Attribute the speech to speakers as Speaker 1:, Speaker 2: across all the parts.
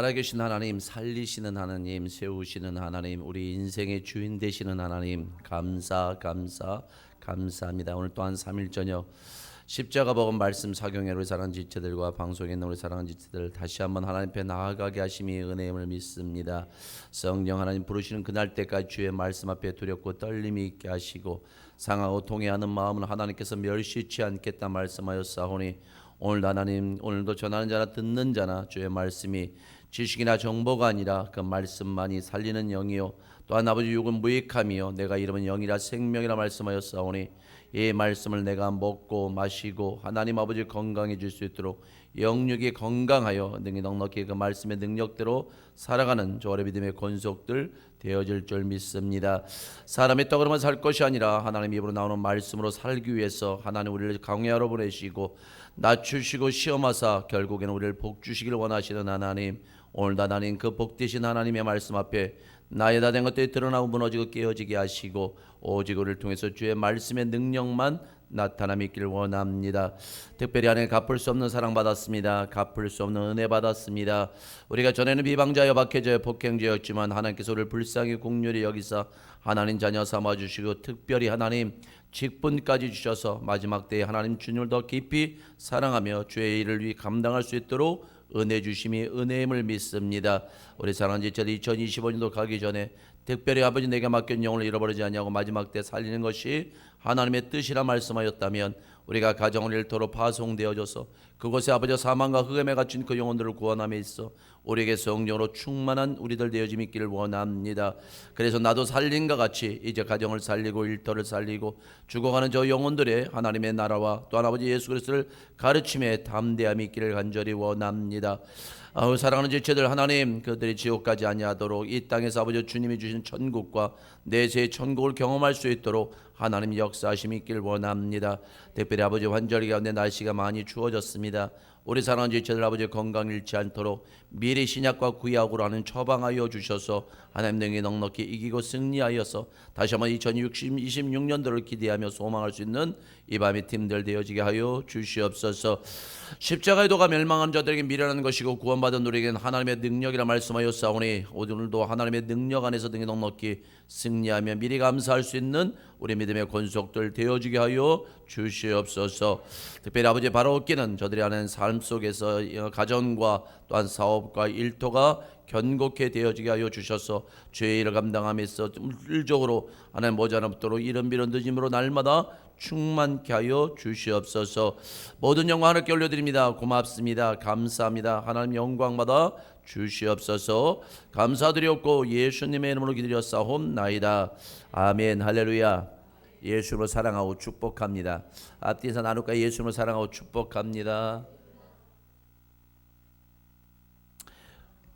Speaker 1: 살아계신 하나님, 살리시는 하나님, 세우시는 하나님, 우리 인생의 주인 되시는 하나님, 감사합니다. 오늘 또한 3일 저녁 십자가 복음 말씀 사경에 우리 사랑하는 지체들과 방송에 있는 우리 사랑하는 지체들 다시 한번 하나님 앞에 나아가게 하심이 은혜임을 믿습니다. 성령 하나님 부르시는 그날 때까지 주의 말씀 앞에 두렵고 떨림이 있게 하시고 상하고 통회하는 마음은 하나님께서 멸시치 않겠다 말씀하였사오니 오늘도 하나님, 오늘도 전하는 자나 듣는 자나 주의 말씀이 지식이나 정보가 아니라 그 말씀만이 살리는 영이요 또한 아버지 육은 무익함이요 내가 이름은 영이라 생명이라 말씀하였사오니 이 말씀을 내가 먹고 마시고 하나님 아버지 건강해질 수 있도록 영육이 건강하여 능히 넉넉히 그 말씀의 능력대로 살아가는 저의 믿음의 권속들 되어질 줄 믿습니다. 사람의 떡으로만 살 것이 아니라 하나님 입으로 나오는 말씀으로 살기 위해서 하나님 우리를 강야로 보내시고 낮추시고 시험하사 결국에는 우리를 복 주시기를 원하시는 하나님, 오늘도 하나님 그 복되신 하나님의 말씀 앞에 나의 다 된 것들이 드러나고 무너지고 깨어지게 하시고 오직 우리를 통해서 주의 말씀의 능력만 나타남이 있기를 원합니다. 특별히 하나님 갚을 수 없는 사랑 받았습니다. 갚을 수 없는 은혜 받았습니다. 우리가 전에는 비방자여 박해자여 폭행자였지만 하나님께서 우리를 불쌍히 공률히 여기사 하나님 자녀 삼아주시고 특별히 하나님 직분까지 주셔서 마지막 때에 하나님 주님을 더 깊이 사랑하며 주의 일을 위해 감당할 수 있도록 은혜 주심이 은혜임을 믿습니다. 우리 사랑하는 지체들 2025년도 가기 전에 특별히 아버지 내게 맡긴 영혼을 잃어버리지 않냐고 마지막 때 살리는 것이 하나님의 뜻이라 말씀하였다면 우리가 가정을 잃도록 파송되어져서 그곳에 아버지 사망과 흑암에 갇힌 그 영혼들을 구원함에 있어 우리에게 성령으로 충만한 우리들 되어짐이 있기를 원합니다. 그래서 나도 살린과 같이 이제 가정을 살리고 일터를 살리고 죽어가는 저 영혼들의 하나님의 나라와 또한 아버지 예수 그리스도를 가르침에 담대함이 있기를 간절히 원합니다. 사랑하는 지체들 하나님 그들이 지옥 가지 아니하도록 이 땅에서 아버지 주님이 주신 천국과 내세의 천국을 경험할 수 있도록 하나님 역사하심이 있기를 원합니다. 특별히 아버지 환절기 가운데 날씨가 많이 추워졌습니다. 우리 사랑하는 지체들 아버지 건강 잃지 않도록 미리 신약과 구약으로 하는 처방하여 주셔서 하나님 능히 넉넉히 이기고 승리하여서 다시 한번 2026년도를 기대하며 소망할 수 있는 이 밤의 팀들 되어지게 하여 주시옵소서. 십자가의 도가 멸망한 자들에게 미련한 것이고 구원받은 우리에게는 하나님의 능력이라 말씀하였사오니 오늘도 하나님의 능력 안에서 능히 넉넉히 승리하며 미리 감사할 수 있는 우리 믿음의 권속들 되어지게 하여 주시옵소서. 특별히 아버지 바로 얻기는 저들이 하는 삶 속에서 가정과 또한 사업과 일터가 견고케 되어지게 하여 주셔서 주의 일을 감당함에서 물질적으로 하나님 모자람도록 이른비른 늦음으로 날마다 충만케 하여 주시옵소서. 모든 영광 하나님께 올려드립니다. 고맙습니다. 감사합니다. 하나님 영광받아 주시옵소서. 감사드렸고 예수님의 이름으로 기드렸사옵나이다. 아멘. 할렐루야. 예수님을 사랑하고 축복합니다. 앞뒤에서 나눌까? 예수님을 사랑하고 축복합니다.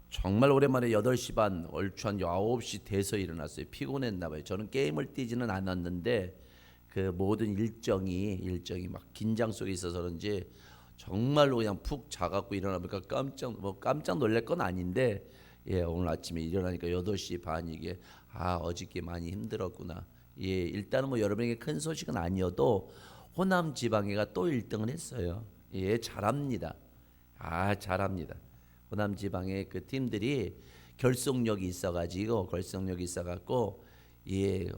Speaker 1: 정말 오랜만에 8시 반 얼추 한 9시 돼서 일어났어요. 피곤했나 봐요. 저는 게임을 뛰지는 않았는데 그 모든 일정이 막 긴장 속에 있어서 그런지 정말로 그냥 푹 자갖고 일어나니까 깜짝 놀랄 건 아닌데 오늘 아침에 일어나니까 8시 반 이게 어저께 많이 힘들었구나. 일단은 뭐 여러분에게 큰 소식은 아니어도 호남 지방에가 또 1등을 했어요. 잘합니다. 잘합니다. 호남 지방의 그 팀들이 결속력이 있어갖고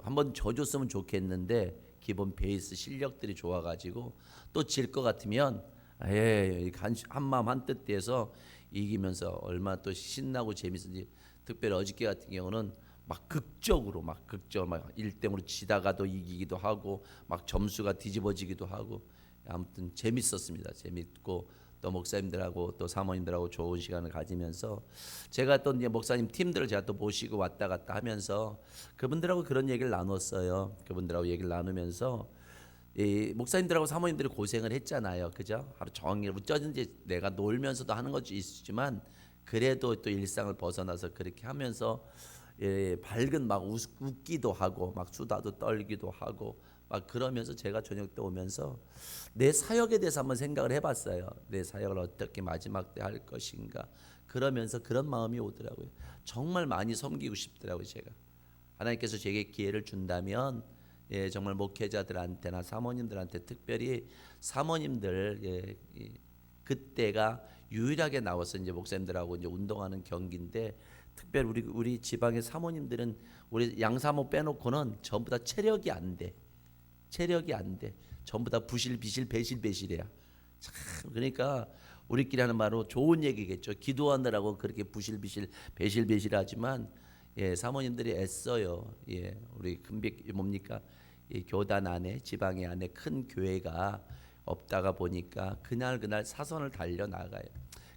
Speaker 1: 한번 져줬으면 좋겠는데 기본 베이스 실력들이 좋아가지고 또 질 것 같으면 한마음 한뜻 돼서 이기면서 얼마나 또 신나고 재밌는지. 특별히 어저께 같은 경우는 막 극적으로 1대0으로 지다가도 이기기도 하고 막 점수가 뒤집어지기도 하고 아무튼 재밌었습니다. 재밌고 또 목사님들하고 또 사모님들하고 좋은 시간을 가지면서 제가 또 이제 목사님 팀들을 제가 또 모시고 왔다 갔다 하면서 그분들하고 그런 얘기를 나눴어요. 그분들하고 얘기를 나누면서 목사님들하고 사모님들이 고생을 했잖아요. 그죠? 하루 종일 어쩌든지 내가 놀면서도 하는 것도 있지만 그래도 또 일상을 벗어나서 그렇게 하면서 밝은 막 웃기도 하고 막 수다도 떨기도 하고 막 그러면서 제가 저녁 때 오면서 내 사역에 대해서 한번 생각을 해봤어요. 내 사역을 어떻게 마지막 때 할 것인가. 그러면서 그런 마음이 오더라고요. 정말 많이 섬기고 싶더라고요. 제가 하나님께서 제게 기회를 준다면 정말 목회자들한테나 사모님들한테 특별히 사모님들 그때가 유일하게 나와서 이제 목사님들하고 이제 운동하는 경기인데, 특별히 우리 지방의 사모님들은 우리 양사모 빼놓고는 전부 다 체력이 안 돼. 체력이 안 돼. 전부 다 부실비실 배실배실이야. 참, 그러니까 우리끼리 하는 말로 좋은 얘기겠죠. 기도하느라고 그렇게 부실비실 배실배실하지만, 예, 사모님들이 애써요. 예, 우리 금빛 뭡니까? 이 교단 안에, 지방의 안에 큰 교회가 없다가 보니까 그날 사선을 달려 나가요.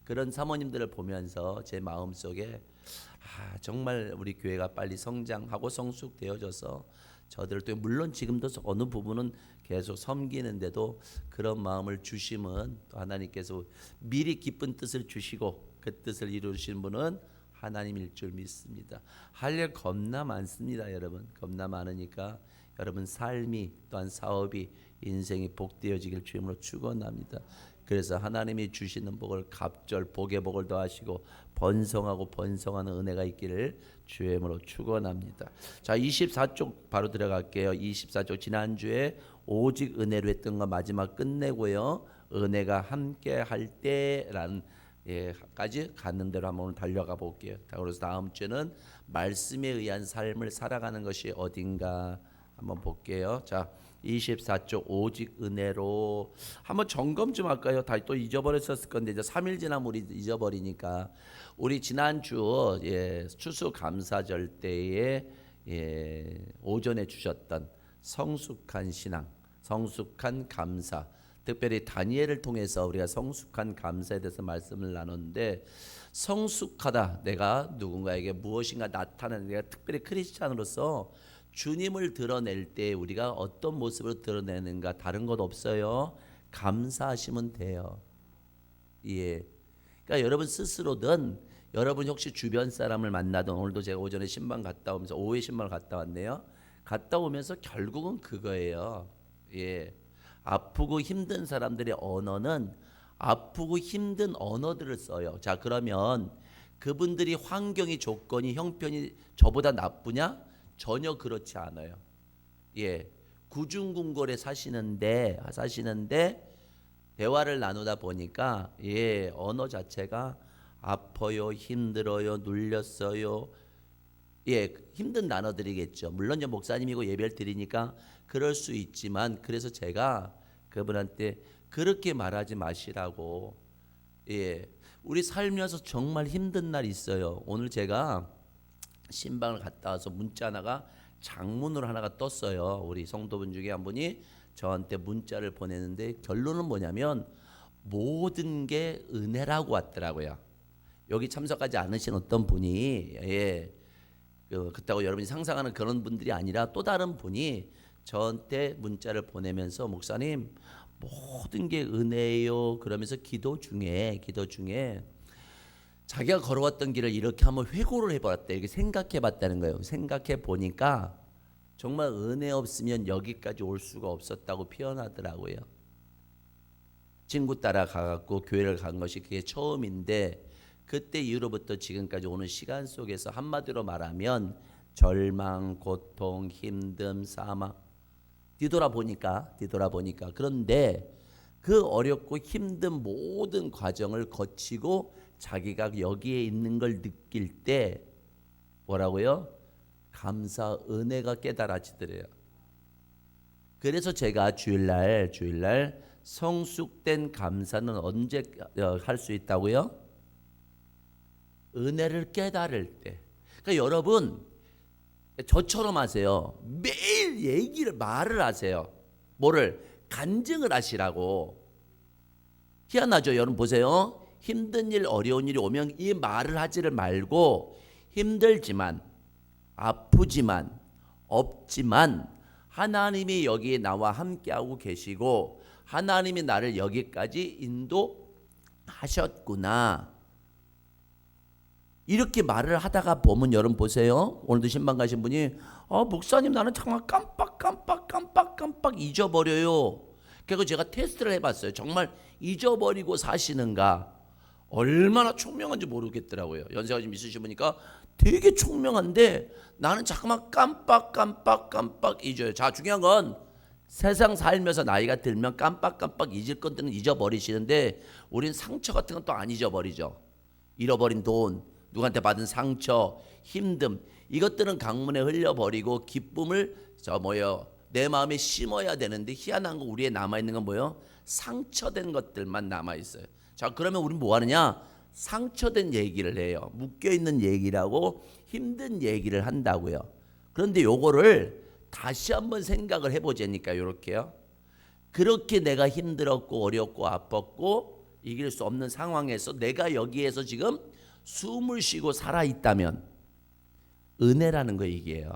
Speaker 1: 그런 사모님들을 보면서 제 마음속에 정말 우리 교회가 빨리 성장하고 성숙되어져서 저들도, 물론 지금도 어느 부분은 계속 섬기는데도 그런 마음을 주심은 또 하나님께서 미리 기쁜 뜻을 주시고 그 뜻을 이루신 분은 하나님일 줄 믿습니다. 할 일 겁나 많습니다, 여러분. 겁나 많으니까 여러분 삶이, 또한 사업이, 인생이 복되어지길 주님으로 축원합니다. 그래서 하나님이 주시는 복을 갑절 복의 복을 더하시고 번성하고 번성하는 은혜가 있기를 주의 이름으로 축원합니다. 자, 24쪽 바로 들어갈게요. 24쪽 지난주에 오직 은혜로 했던 거 마지막 끝내고요. 은혜가 함께 할 때라는 까지 갔는 대로 한번 달려가 볼게요. 그래서 다음 주에는 말씀에 의한 삶을 살아가는 것이 어딘가 한번 볼게요. 자, 24쪽 오직 은혜로 한번 점검 좀 할까요? 다시 또 잊어버렸었을 건데 이제 3일 지나면 우리 잊어버리니까, 우리 지난주 추수감사절 때에 오전에 주셨던 성숙한 신앙, 성숙한 감사, 특별히 다니엘을 통해서 우리가 성숙한 감사에 대해서 말씀을 나눴는데, 성숙하다, 내가 누군가에게 무엇인가 나타내는, 내가 특별히 크리스찬으로서 주님을 드러낼 때 우리가 어떤 모습으로 드러내는가, 다른 것 없어요. 감사하시면 돼요. 예. 그러니까 여러분 스스로든, 여러분 혹시 주변 사람을 만나든, 오늘도 제가 오전에 신방 갔다 오면서 오후에 신방을 갔다 왔네요. 갔다 오면서 결국은 그거예요. 예. 아프고 힘든 사람들의 언어는 아프고 힘든 언어들을 써요. 자, 그러면 그분들이 환경이, 조건이, 형편이 저보다 나쁘냐? 전혀 그렇지 않아요. 예, 구중궁궐에 사시는데 대화를 나누다 보니까 언어 자체가 아파요, 힘들어요, 눌렸어요. 예, 힘든 단어들이겠죠. 물론 이제 목사님이고 예배를 드리니까 그럴 수 있지만, 그래서 제가 그분한테 그렇게 말하지 마시라고. 예, 우리 살면서 정말 힘든 날 있어요. 오늘 제가 신방을 갔다 와서 문자 하나가, 장문으로 하나가 떴어요. 우리 성도분 중에 한 분이 저한테 문자를 보내는데, 결론은 뭐냐면 모든 게 은혜라고 왔더라고요. 여기 참석하지 않으신 어떤 분이, 그렇다고 여러분이 상상하는 그런 분들이 아니라 또 다른 분이 저한테 문자를 보내면서, 목사님 모든 게 은혜예요 그러면서 기도 중에 자기가 걸어왔던 길을 이렇게 한번 회고를 해봤다, 이렇게 생각해봤다는 거예요. 생각해보니까 정말 은혜 없으면 여기까지 올 수가 없었다고 표현하더라고요. 친구 따라 가갖고 교회를 간 것이 그게 처음인데, 그때 이후로부터 지금까지 오는 시간 속에서 한마디로 말하면 절망, 고통, 힘듦, 사망, 뒤돌아보니까 그런데 그 어렵고 힘든 모든 과정을 거치고 자기가 여기에 있는 걸 느낄 때 뭐라고요? 감사, 은혜가 깨달아지더래요. 그래서 제가 주일날 성숙된 감사는 언제 할 수 있다고요? 은혜를 깨달을 때. 그러니까 여러분 저처럼 하세요. 매일 말을 하세요. 뭐를? 간증을 하시라고. 희한하죠? 여러분 보세요. 힘든 일, 어려운 일이 오면 이 말을 하지를 말고, 힘들지만, 아프지만, 없지만 하나님이 여기에 나와 함께하고 계시고 하나님이 나를 여기까지 인도하셨구나, 이렇게 말을 하다가 보면, 여러분 보세요. 오늘도 신방 가신 분이 목사님 나는 정말 깜빡 잊어버려요. 그래서 제가 테스트를 해봤어요. 정말 잊어버리고 사시는가. 얼마나 총명한지 모르겠더라고요. 연세가 좀 있으신 분이니까 되게 총명한데 나는 자꾸만 깜빡 잊어요. 자, 중요한 건 세상 살면서 나이가 들면 깜빡깜빡 잊을 것들은 잊어버리시는데 우린 상처 같은 건 또 안 잊어버리죠. 잃어버린 돈, 누구한테 받은 상처, 힘듦, 이것들은 강문에 흘려버리고 기쁨을 내 마음에 심어야 되는데 희한한 거 우리에 남아있는 건 뭐예요? 상처된 것들만 남아있어요. 자, 그러면 우린 뭐 하느냐? 상처된 얘기를 해요. 묶여있는 얘기라고 힘든 얘기를 한다고요. 그런데 요거를 다시 한번 생각을 해보자니까 요렇게요. 그렇게 내가 힘들었고 어렵고 아팠고 이길 수 없는 상황에서 내가 여기에서 지금 숨을 쉬고 살아있다면 은혜라는 거 얘기예요.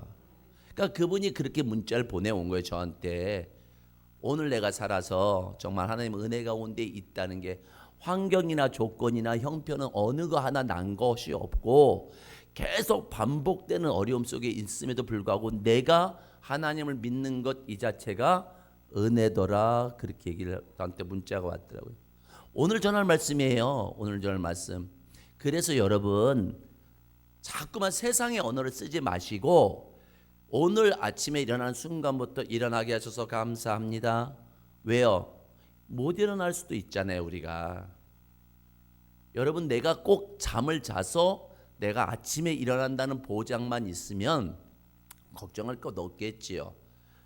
Speaker 1: 그러니까 그분이 그렇게 문자를 보내온 거예요. 저한테. 오늘 내가 살아서 정말 하나님 은혜 가운데 있다는 게 환경이나 조건이나 형편은 어느 거 하나 난 것이 없고 계속 반복되는 어려움 속에 있음에도 불구하고 내가 하나님을 믿는 것 이 자체가 은혜더라. 그렇게 얘기를 나한테 문자가 왔더라고요. 오늘 전할 말씀이에요. 오늘 전할 말씀. 그래서 여러분 자꾸만 세상의 언어를 쓰지 마시고 오늘 아침에 일어나는 순간부터 일어나게 하셔서 감사합니다. 왜요? 못 일어날 수도 있잖아요. 우리가. 여러분 내가 꼭 잠을 자서 내가 아침에 일어난다는 보장만 있으면 걱정할 것 없겠지요.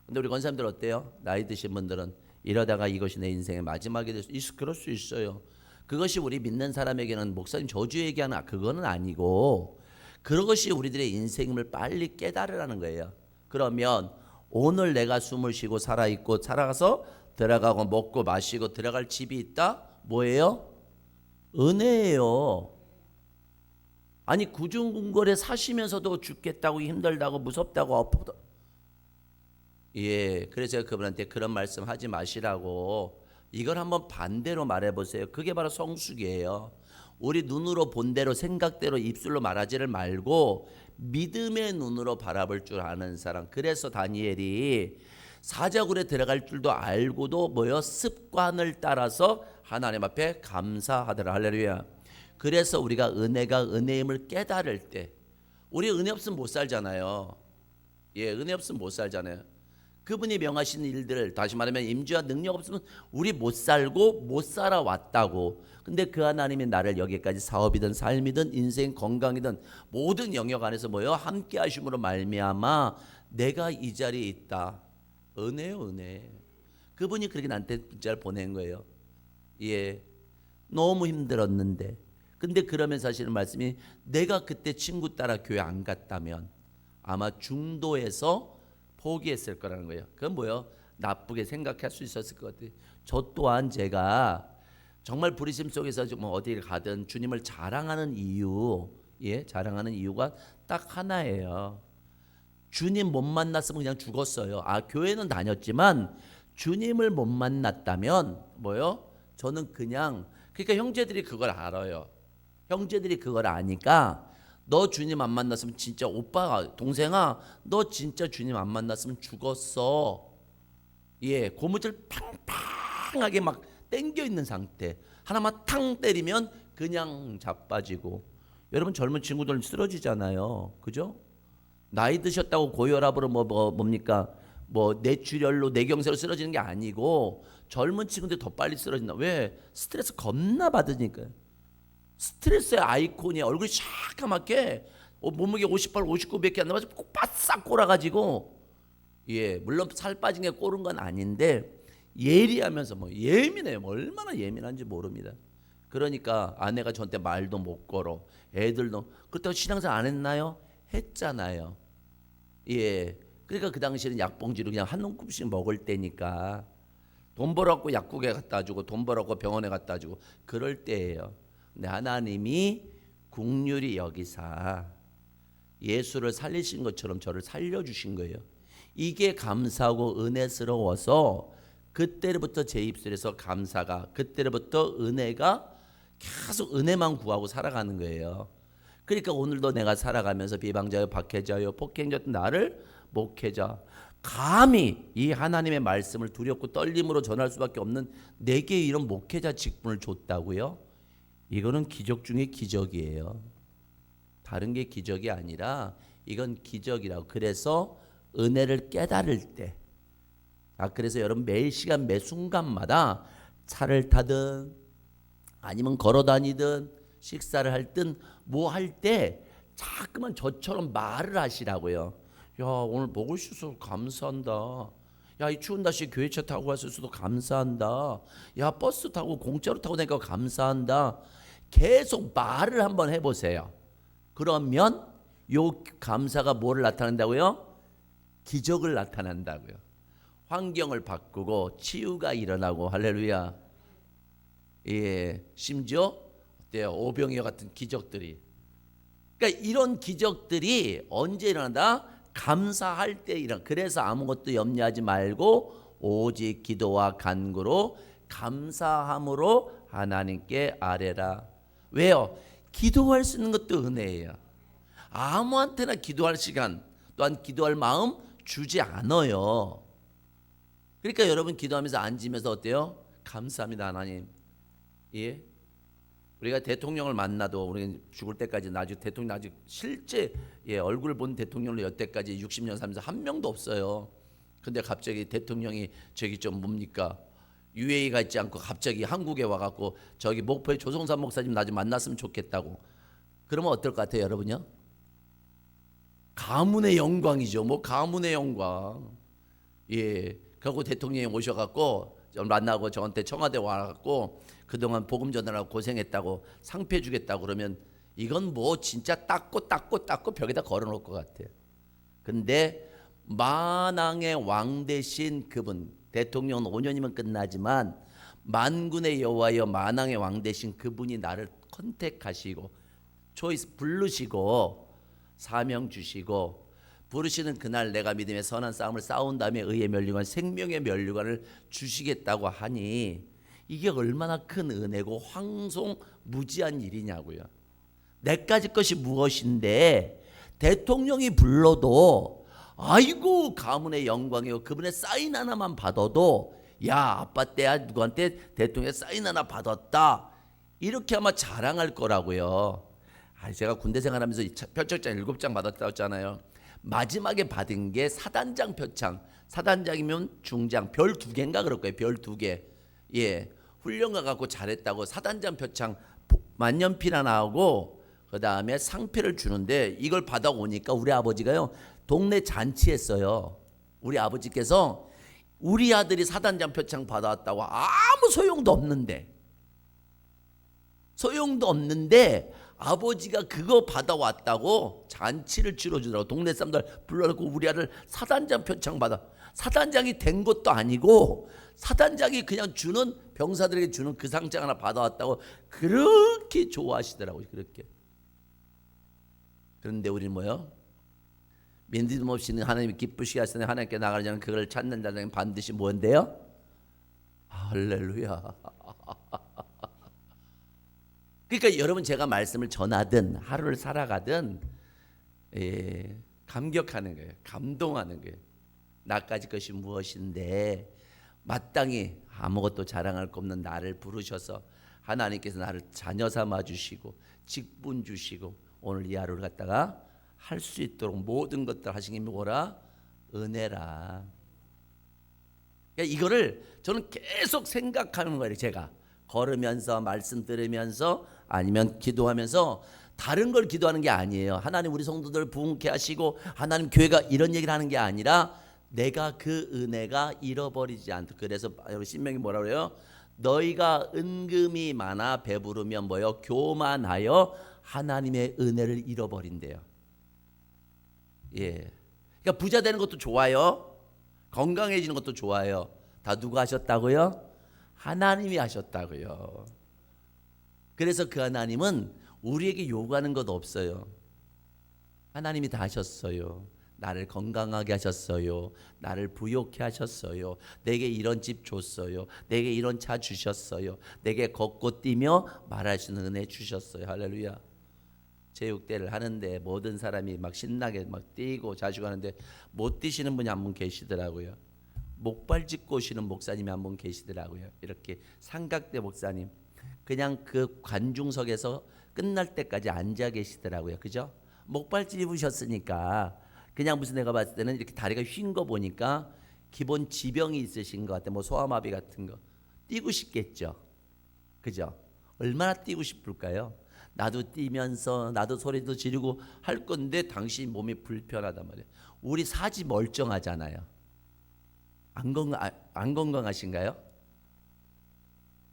Speaker 1: 근데 우리 권사님들 어때요? 나이 드신 분들은 이러다가 이것이 내 인생의 마지막이 될 수 있어. 그럴 수 있어요. 그것이 우리 믿는 사람에게는 목사님 저주 얘기하는 그거는 아니고 그것이 우리들의 인생임을 빨리 깨달으라는 거예요. 그러면 오늘 내가 숨을 쉬고 살아있고 살아가서 들어가고 먹고 마시고 들어갈 집이 있다? 뭐예요? 은혜예요. 아니 구중궁궐에 사시면서도 죽겠다고 힘들다고 무섭다고 아프다. 예, 그래서 제가 그분한테 그런 말씀 하지 마시라고 이걸 한번 반대로 말해보세요. 그게 바로 성숙이에요. 우리 눈으로 본 대로 생각대로 입술로 말하지를 말고 믿음의 눈으로 바라볼 줄 아는 사람. 그래서 다니엘이 사자굴에 들어갈 줄도 알고도 뭐요? 습관을 따라서 하나님 앞에 감사하더라. 할렐루야. 그래서 우리가 은혜가 은혜임을 깨달을 때 우리 은혜 없으면 못 살잖아요. 예, 은혜 없으면 못 살잖아요. 그분이 명하신 일들을 다시 말하면 임재와 능력 없으면 우리 못 살고 못 살아왔다고. 근데 그 하나님이 나를 여기까지 사업이든 삶이든 인생 건강이든 모든 영역 안에서 뭐요? 함께 하심으로 말미암아 내가 이 자리에 있다. 은혜요, 은혜. 그분이 그렇게 나한테 문자를 보낸 거예요. 예, 너무 힘들었는데 근데 그러면서 하시는 말씀이 내가 그때 친구 따라 교회 안 갔다면 아마 중도에서 포기했을 거라는 거예요. 그건 뭐예요? 나쁘게 생각할 수 있었을 것 같아요. 저 또한 제가 정말 부르심 속에서 뭐 어디를 가든 주님을 자랑하는 이유, 예, 자랑하는 이유가 딱 하나예요. 주님 못 만났으면 그냥 죽었어요. 아, 교회는 다녔지만 주님을 못 만났다면 뭐요? 저는 그냥 그러니까 형제들이 그걸 알아요. 형제들이 그걸 아니까 너 주님 안 만났으면 진짜 오빠가 동생아 너 진짜 주님 안 만났으면 죽었어. 예, 고무줄 팡팡하게 막 땡겨 있는 상태. 하나만 탕 때리면 그냥 자빠지고. 여러분 젊은 친구들 쓰러지잖아요. 그죠? 나이 드셨다고 고혈압으로 뭡니까? 뭐 뇌출혈로 뇌경색으로 쓰러지는 게 아니고 젊은 친구들 더 빨리 쓰러진다. 왜? 스트레스 겁나 받으니까요. 스트레스의 아이콘이 얼굴이 새까맣게 몸무게 58, 59밖에 안 남아서 꼭 바싹 꼬라가지고 예 물론 살 빠진 게 꼬른 건 아닌데 예리하면서 뭐 예민해요. 뭐 얼마나 예민한지 모릅니다. 그러니까 아내가 저한테 말도 못 걸어. 애들도 그렇다고 신앙생활 안 했나요? 했잖아요. 예 그러니까 그 당시에는 약봉지로 그냥 한 움큼씩 먹을 때니까 돈 벌었고 약국에 갖다 주고 돈 벌었고 병원에 갖다 주고 그럴 때예요. 근데 하나님이 긍휼히 여기사 예수를 살리신 것처럼 저를 살려주신 거예요. 이게 감사하고 은혜스러워서 그때부터 제 입술에서 감사가 그때부터 은혜가 계속 은혜만 구하고 살아가는 거예요. 그러니까 오늘도 내가 살아가면서 비방자요 박해자요 폭행자였던 나를 목회자 감히 이 하나님의 말씀을 두렵고 떨림으로 전할 수밖에 없는 내게 이런 목회자 직분을 줬다고요? 이거는 기적 중에 기적이에요. 다른 게 기적이 아니라 이건 기적이라고. 그래서 은혜를 깨달을 때 그래서 여러분 매 시간 매 순간마다 차를 타든 아니면 걸어 다니든 식사를 할든 뭐 할 때 자꾸만 저처럼 말을 하시라고요. 야, 오늘 먹을 수 있어서 감사한다. 야, 이 추운 날씨에 교회차 타고 왔을 수도 감사한다. 야, 버스 타고 공짜로 타고 다니까 감사한다. 계속 말을 한번 해보세요. 그러면 요 감사가 뭐를 나타낸다고요? 기적을 나타낸다고요. 환경을 바꾸고 치유가 일어나고, 할렐루야. 예, 심지어 어때요? 오병이어 같은 기적들이. 그러니까 이런 기적들이 언제 일어난다? 감사할 때 일어나. 그래서 아무것도 염려하지 말고 오직 기도와 간구로 감사함으로 하나님께 아뢰라. 왜요? 기도할 수 있는 것도 은혜예요. 아무한테나 기도할 시간 또한 기도할 마음 주지 않아요. 그러니까 여러분 기도하면서 앉으면서 어때요? 감사합니다 하나님. 예? 우리가 대통령을 만나도 우리 죽을 때까지 아직 대통령 아직 실제 얼굴 본 대통령을 여태까지 60년 살면서 한 명도 없어요. 근데 갑자기 대통령이 저기 좀 뭡니까? UAE가 있지 않고 갑자기 한국에 와갖고 저기 목포의 조성삼 목사님 나 좀 만났으면 좋겠다고. 그러면 어떨 것 같아요, 여러분요? 가문의 영광이죠. 뭐 가문의 영광. 예. 그리고 대통령이 오셔갖고 만나고 저한테 청와대 와갖고 그동안 복음 전하라고 고생했다고 상패 주겠다고 그러면 이건 뭐 진짜 닦고 벽에다 걸어놓을 것 같아요. 근데 만왕의 왕 되신 그분, 대통령은 5년이면 끝나지만 만군의 여호와여 만왕의 왕 되신 그분이 나를 컨택하시고 초이스 부르시고 사명 주시고 부르시는 그날 내가 믿음의 선한 싸움을 싸운 다음에 의의 면류관 생명의 면류관을 주시겠다고 하니 이게 얼마나 큰 은혜고 황송무지한 일이냐고요. 내까지 것이 무엇인데 대통령이 불러도 아이고 가문의 영광이요 그분의 사인 하나만 받아도 야 아빠 때야 누구한테 대통령의 사인 하나 받았다 이렇게 아마 자랑할 거라고요. 제가 군대 생활하면서 표창장 7장 받았다고 했잖아요. 마지막에 받은 게 사단장 표창. 사단장이면 중장 별 2개인가 그럴 거예요. 별 2개. 예, 훈련 가갖고 잘했다고 사단장 표창 만년필 하나 하고 그 다음에 상패를 주는데 이걸 받아오니까 우리 아버지가요 동네 잔치했어요. 우리 아버지께서 우리 아들이 사단장 표창 받아왔다고 아무 소용도 없는데 아버지가 그거 받아왔다고 잔치를 치러주더라고. 동네 사람들 불러놓고 우리 아들 사단장 표창 받아. 사단장이 된 것도 아니고 사단장이 그냥 주는 병사들에게 주는 그 상장 하나 받아왔다고 그렇게 좋아하시더라고요. 그렇게. 그런데 우리는 뭐요? 믿음 없이는 하나님이 기쁘시게 하시는 하나님께 나가는 자는 그걸 찾는 자는 반드시 뭔데요? 할렐루야. 그러니까 여러분 제가 말씀을 전하든 하루를 살아가든 감격하는 거예요. 감동하는 거예요. 나까지 것이 무엇인데 마땅히 아무것도 자랑할 거 없는 나를 부르셔서 하나님께서 나를 자녀 삼아 주시고 직분 주시고 오늘 이 하루를 갖다가 할 수 있도록 모든 것들 하신 게 뭐라? 은혜라. 그러니까 이거를 저는 계속 생각하는 거예요. 제가 걸으면서 말씀 들으면서 아니면 기도하면서 다른 걸 기도하는 게 아니에요. 하나님 우리 성도들 부흥케 하시고 하나님 교회가 이런 얘기를 하는 게 아니라 내가 그 은혜가 잃어버리지 않도록. 그래서 신명이 뭐라 그래요? 너희가 은금이 많아 배부르면 뭐요? 교만하여 하나님의 은혜를 잃어버린대요. 예. 그러니까 부자 되는 것도 좋아요. 건강해지는 것도 좋아요. 다 누가 하셨다고요? 하나님이 하셨다고요. 그래서 그 하나님은 우리에게 요구하는 것 없어요. 하나님이 다 하셨어요. 나를 건강하게 하셨어요. 나를 부욕해 하셨어요. 내게 이런 집 줬어요. 내게 이런 차 주셨어요. 내게 걷고 뛰며 말할 수 있는 은혜 주셨어요. 할렐루야. 제육대를 하는데 모든 사람이 막 신나게 막 뛰고 자주가는데 못 뛰시는 분이 한 분 계시더라고요. 목발 짚고 오시는 목사님이 한 분 계시더라고요. 이렇게 삼각대 목사님. 그냥 그 관중석에서 끝날 때까지 앉아 계시더라고요. 그죠? 목발 짚으셨으니까 그냥 무슨 내가 봤을 때는 이렇게 다리가 휜 거 보니까 기본 지병이 있으신 것 같아. 뭐 소아마비 같은 거 뛰고 싶겠죠. 그죠? 얼마나 뛰고 싶을까요? 나도 뛰면서 나도 소리도 지르고 할 건데 당신 몸이 불편하단 말이에요. 우리 사지 멀쩡하잖아요. 안 건강하신가요?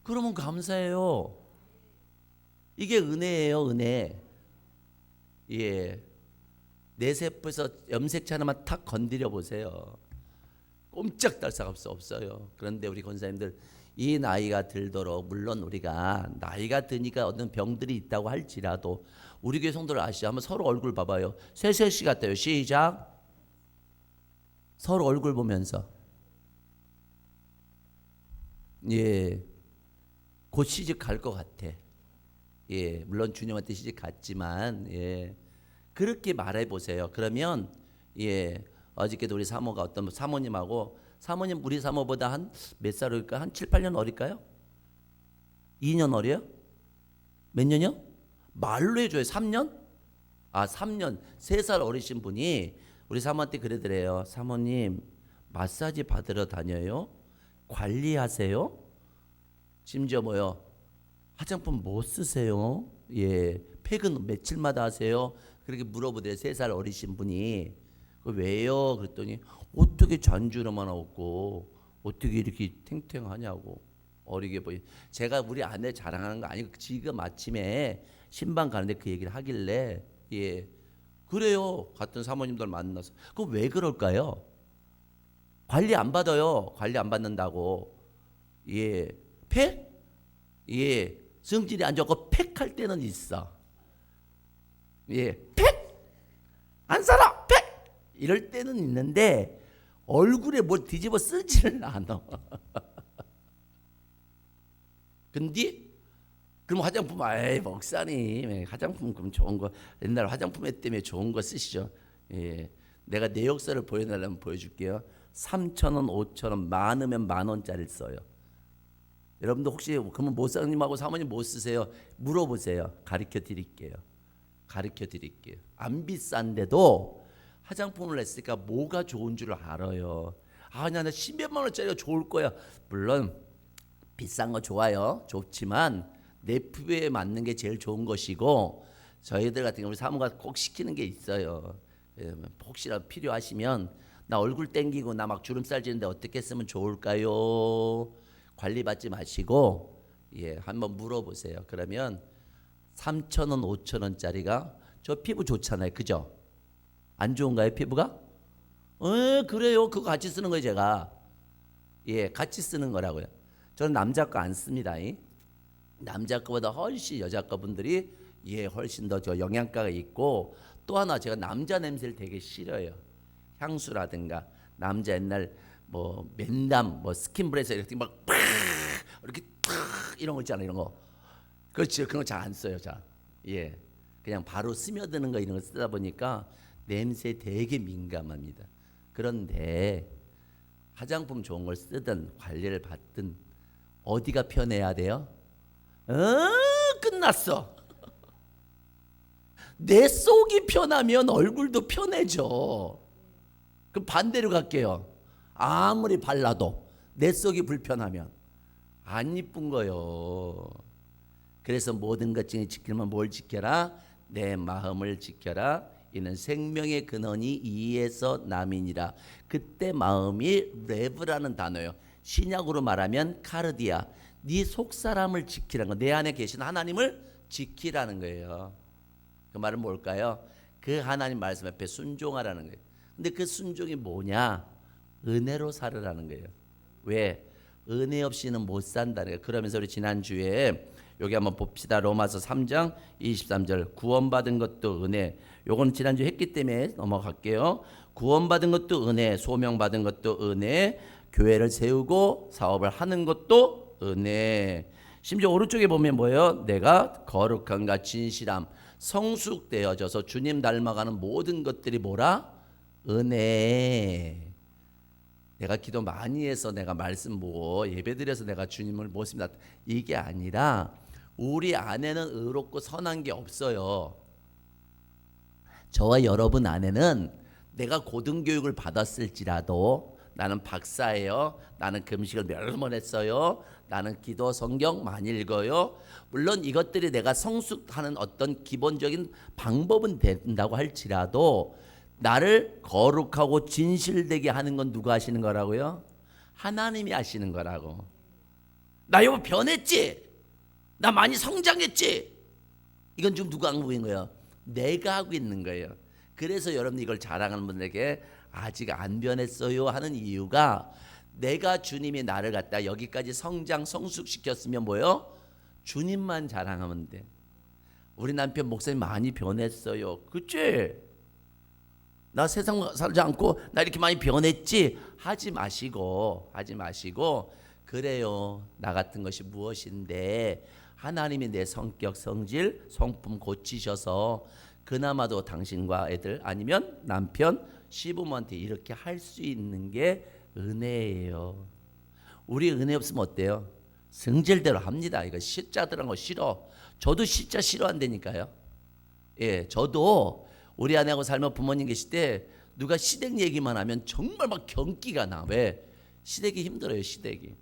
Speaker 1: 그러면 감사해요. 이게 은혜예요, 은혜. 예, 내 세포에서 염색체 하나만 탁 건드려 보세요. 꼼짝달 싹 없어요. 그런데 우리 권사님들 이 나이가 들도록, 물론 우리가 나이가 드니까 어떤 병들이 있다고 할지라도 우리 교회 성도들 아시죠? 한번 서로 얼굴 봐봐요. 셋셋이 같아요. 시작. 서로 얼굴 보면서, 예, 곧 시집 갈 것 같아. 예, 물론 주님한테 시집 갔지만, 예, 그렇게 말해 보세요. 그러면, 예, 어저께도 우리 사모가 어떤 사모님하고, 사모님 우리 사모보다 한 몇 살 어릴까? 한 7, 8년 어릴까요? 2년 어려요? 몇 년이요? 말로 해줘요. 3년? 아, 3년. 3살 어리신 분이 우리 사모한테 그러더래요. 사모님, 마사지 받으러 다녀요? 관리하세요? 심지어 뭐요? 화장품 뭐 쓰세요? 예, 팩은 며칠마다 하세요? 그렇게 물어보더래요. 3살 어리신 분이. 왜요? 그랬더니 어떻게 잔주름만 없고 어떻게 이렇게 탱탱하냐고. 어리게 보이. 제가 우리 아내 자랑하는 거 아니고 지금 아침에 신방 가는데 그 얘기를 하길래, 예, 그래요. 같은 사모님들 만나서. 그럼 왜 그럴까요? 관리 안 받아요. 관리 안 받는다고. 예, 팩? 예, 성질이 안 좋고 팩할 때는 있어. 예, 팩! 안 살아! 팩! 이럴 때는 있는데 얼굴에 뭐 뒤집어 쓰지를 않아. 근데 그럼 화장품, 아이 목사님 화장품 그럼 좋은 거, 옛날 화장품 때문에 좋은 거 쓰시죠. 예, 내가 내 역사를 보여달라면 보여줄게요. 3,000원, 5,000원, 많으면 10,000원짜리를 써요. 여러분도 혹시 그러면 목사님하고 사모님 뭐 쓰세요? 물어보세요. 가르쳐 드릴게요. 안 비싼데도 화장품을 냈으니까 뭐가 좋은 줄 알아요. 아니야, 나 10몇만 원짜리가 좋을 거야. 물론 비싼 거 좋아요. 좋지만 내 피부에 맞는 게 제일 좋은 것이고, 저희들 같은 경우 우리 사모가 꼭 시키는 게 있어요. 혹시라도 필요하시면, 나 얼굴 땡기고 나 막 주름살 지는데 어떻게 쓰면 좋을까요? 관리받지 마시고, 예, 한번 물어보세요. 그러면 3,000원, 5,000원짜리가 저 피부 좋잖아요. 그죠? 안 좋은가요, 피부가? 그래요. 그거 같이 쓰는 거예요, 제가. 예, 같이 쓰는 거라고요. 저는 남자 거 안 씁니다. 남자 거보다 훨씬 여자 거분들이, 예, 훨씬 더 저 영양가가 있고, 또 하나 제가 남자 냄새를 되게 싫어요. 향수라든가 남자 옛날 뭐 맨담, 뭐 스킨브레스 이렇게 막 이렇게 이런 거 있잖아요. 이런 거. 그렇죠. 그런 거 잘 안 써요. 자, 예, 그냥 바로 스며드는 거 이런 거 쓰다 보니까 냄새 되게 민감합니다. 그런데 화장품 좋은 걸 쓰든 관리를 받든 어디가 편해야 돼요? 끝났어. 내 속이 편하면 얼굴도 편해져. 그럼 반대로 갈게요. 아무리 발라도 내 속이 불편하면 안 이쁜 거요. 그래서 모든 것 중에 지키려면 뭘 지켜라? 내 마음을 지켜라. 이는 생명의 근원이 이에서 남이니라. 그때 마음이 레브라는 단어예요. 신약으로 말하면 카르디아. 네 속사람을 지키라는 거. 내 안에 계신 하나님을 지키라는 거예요. 그 말은 뭘까요? 그 하나님 말씀 앞에 순종하라는 거예요. 근데 그 순종이 뭐냐? 은혜로 살으라는 거예요. 왜? 은혜 없이는 못 산다는 거예요. 그러면서 우리 지난주에 여기 한번 봅시다. 로마서 3장 23절. 구원받은 것도 은혜. 요건 지난주에 했기 때문에 넘어갈게요. 구원받은 것도 은혜, 소명받은 것도 은혜, 교회를 세우고 사업을 하는 것도 은혜. 심지어 오른쪽에 보면 뭐예요? 내가 거룩함과 진실함, 성숙되어져서 주님 닮아가는 모든 것들이 뭐라? 은혜. 내가 기도 많이 해서 내가 말씀 보고 예배드려서 내가 주님을 모십니다. 이게 아니라 우리 안에는 의롭고 선한 게 없어요. 저와 여러분 안에는 내가 고등교육을 받았을지라도 나는 박사예요. 나는 금식을 여러 번 했어요. 나는 기도 성경 많이 읽어요. 물론 이것들이 내가 성숙하는 어떤 기본적인 방법은 된다고 할지라도 나를 거룩하고 진실되게 하는 건 누가 하시는 거라고요? 하나님이 하시는 거라고. 나 여보 변했지? 나 많이 성장했지? 이건 지금 누가 하고 있는 거예요? 내가 하고 있는 거예요. 그래서 여러분 이걸 자랑하는 분들에게 아직 안 변했어요 하는 이유가 내가 주님이 나를 갖다 여기까지 성장 성숙시켰으면 뭐요? 주님만 자랑하면 돼. 우리 남편 목사님 많이 변했어요. 그치? 나 세상 살지 않고 나 이렇게 많이 변했지? 하지 마시고 그래요. 나 같은 것이 무엇인데 하나님이 내 성격, 성질, 성품 고치셔서 그나마도 당신과 애들 아니면 남편, 시부모한테 이렇게 할 수 있는 게 은혜예요. 우리 은혜 없으면 어때요? 성질대로 합니다. 이거 시자들한 거 싫어. 저도 시자 싫어한다니까요. 예, 저도 우리 아내하고 살면 부모님 계실 때 누가 시댁 얘기만 하면 정말 막 경기가 나. 왜? 시댁이 힘들어요. 시댁이.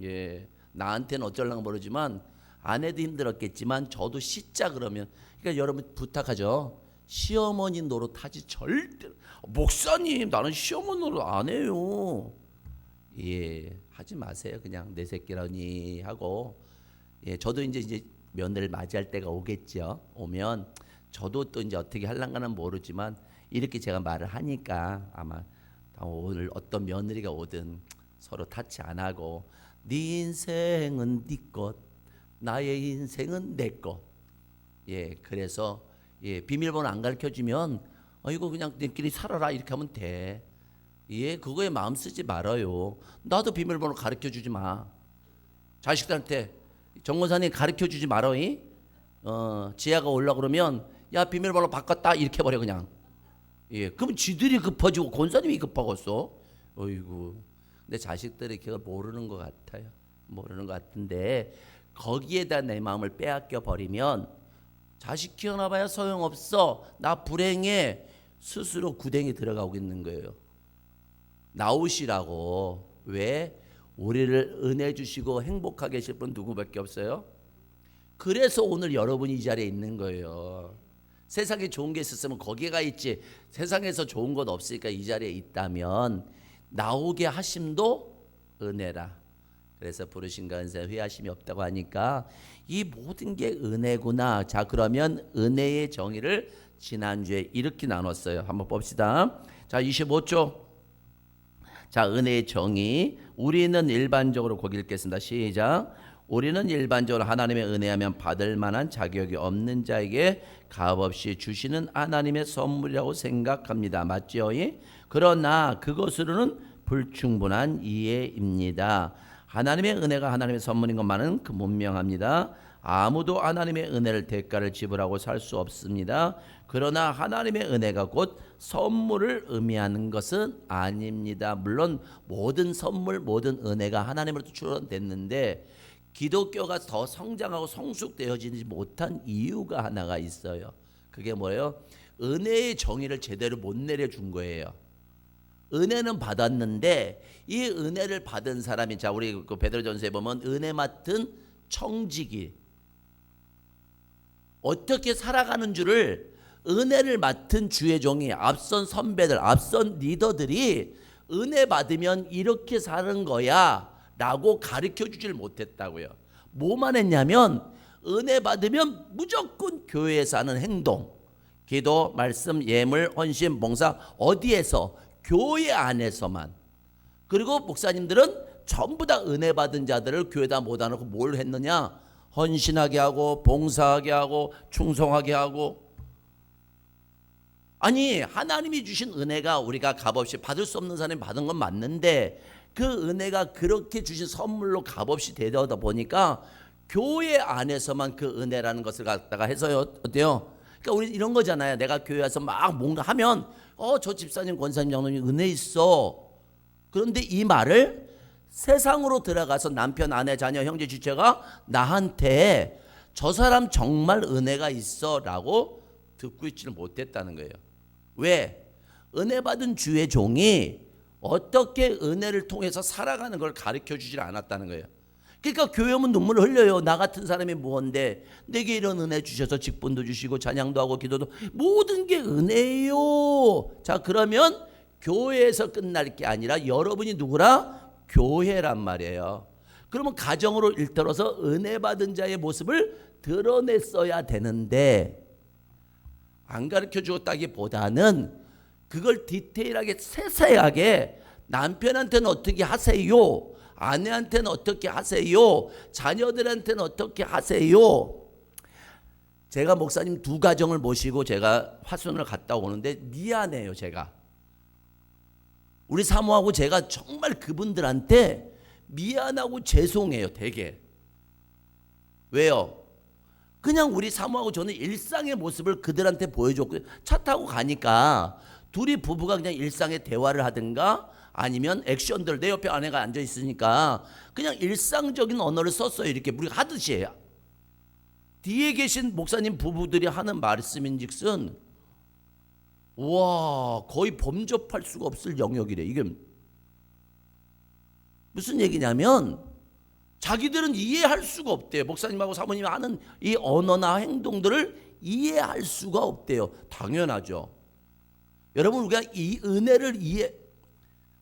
Speaker 1: 예, 나한테는 어쩌려고 모르지만 아내도 힘들었겠지만 저도 시자 그러면 그러니까 여러분 부탁하죠. 시어머니 노릇하지 절대. 목사님 나는 시어머니 노릇 안 해요. 예, 하지 마세요. 그냥 내 새끼라니 하고. 예, 저도 이제 며느리를 맞이할 때가 오겠죠. 오면 저도 또 이제 어떻게 할랑가는 모르지만 이렇게 제가 말을 하니까 아마 오늘 어떤 며느리가 오든 서로 타치 안 하고 네 인생은 네 것, 나의 인생은 내 것. 예, 그래서 예, 비밀번호 안 가르쳐 주면 이거 그냥 너끼리 살아라 이렇게 하면 돼. 예, 그거에 마음 쓰지 말아요. 나도 비밀번호 가르쳐 주지 마. 자식들한테 정권사님 가르쳐 주지 말어. 지혜가 올라 그러면 야 비밀번호 바꿨다 이렇게 해버려 그냥. 예, 그럼 지들이 급해지고 권사님이 급하겠어. 어이구. 근데 자식들이 그걸 모르는 것 같아요. 모르는 것 같은데 거기에다 내 마음을 빼앗겨 버리면 자식 키워놔봐야 소용없어. 나 불행해. 스스로 구덩이 들어가고 있는 거예요. 나오시라고. 왜? 우리를 은혜 주시고 행복하게 하실 분 누구밖에 없어요? 그래서 오늘 여러분이 이 자리에 있는 거예요. 세상에 좋은 게 있었으면 거기에 가 있지. 세상에서 좋은 것 없으니까 이 자리에 있다면 나오게 하심도 은혜라. 그래서 부르심과 은혜 회하심이 없다고 하니까 이 모든 게 은혜구나. 자, 그러면 은혜의 정의를 지난주에 이렇게 나눴어요. 한번 봅시다. 자, 25조. 자, 은혜의 정의. 우리는 일반적으로 거기 읽겠습니다. 시작. 우리는 일반적으로 하나님의 은혜하면 받을 만한 자격이 없는 자에게 값없이 주시는 하나님의 선물이라고 생각합니다. 맞죠? 그러나 그것으로는 불충분한 이해입니다. 하나님의 은혜가 하나님의 선물인 것만은 분명합니다. 아무도 하나님의 은혜를 대가를 지불하고 살 수 없습니다. 그러나 하나님의 은혜가 곧 선물을 의미하는 것은 아닙니다. 물론 모든 선물, 모든 은혜가 하나님으로부터 출원됐는데 기독교가 더 성장하고 성숙되어지지 못한 이유가 하나가 있어요. 그게 뭐예요? 은혜의 정의를 제대로 못 내려준 거예요. 은혜는 받았는데 이 은혜를 받은 사람이 자 우리 그 베드로전서에 보면 은혜 맡은 청지기 어떻게 살아가는 줄을 은혜를 맡은 주의 종이 앞선 선배들 앞선 리더들이 은혜 받으면 이렇게 사는 거야 라고 가르쳐 주질 못했다고요. 뭐만 했냐면 은혜 받으면 무조건 교회에서 하는 행동 기도, 말씀, 예물, 헌신, 봉사 어디에서? 교회 안에서만. 그리고 목사님들은 전부 다 은혜 받은 자들을 교회에다 모아 놓고 뭘 했느냐? 헌신하게 하고 봉사하게 하고 충성하게 하고. 아니 하나님이 주신 은혜가 우리가 값없이 받을 수 없는 사람이 받은 건 맞는데 그 은혜가 그렇게 주신 선물로 값없이 되다 보니까 교회 안에서만 그 은혜라는 것을 갖다가 해서요. 어때요? 그러니까 우리 이런 거잖아요. 내가 교회 와서 막 뭔가 하면 저 집사님, 권사님, 장로님 은혜 있어. 그런데 이 말을 세상으로 들어가서 남편, 아내, 자녀, 형제, 지체가 나한테 저 사람 정말 은혜가 있어 라고 듣고 있지를 못했다는 거예요. 왜? 은혜 받은 주의 종이 어떻게 은혜를 통해서 살아가는 걸 가르쳐 주질 않았다는 거예요. 그러니까 교회 오면 눈물 흘려요. 나 같은 사람이 뭔데 내게 이런 은혜 주셔서 직분도 주시고 찬양도 하고 기도도 모든 게 은혜예요. 자, 그러면 교회에서 끝날 게 아니라 여러분이 누구라? 교회란 말이에요. 그러면 가정으로 일터로서 은혜 받은 자의 모습을 드러냈어야 되는데 안 가르쳐 주었다기보다는 그걸 디테일하게 세세하게 남편한테는 어떻게 하세요? 아내한테는 어떻게 하세요? 자녀들한테는 어떻게 하세요? 제가 목사님 두 가정을 모시고 제가 화순을 갔다 오는데 미안해요. 제가 우리 사모하고 제가 정말 그분들한테 미안하고 죄송해요. 되게. 왜요? 그냥 우리 사모하고 저는 일상의 모습을 그들한테 보여줬고 차 타고 가니까 둘이 부부가 그냥 일상의 대화를 하든가 아니면 액션들 내 옆에 아내가 앉아 있으니까 그냥 일상적인 언어를 썼어요. 이렇게 우리가 하듯이. 뒤에 계신 목사님 부부들이 하는 말씀인즉슨 와 거의 범접할 수가 없을 영역이래. 이게 무슨 얘기냐면 자기들은 이해할 수가 없대요. 목사님하고 사모님이 하는 이 언어나 행동들을 이해할 수가 없대요. 당연하죠. 여러분 우리가 이 은혜를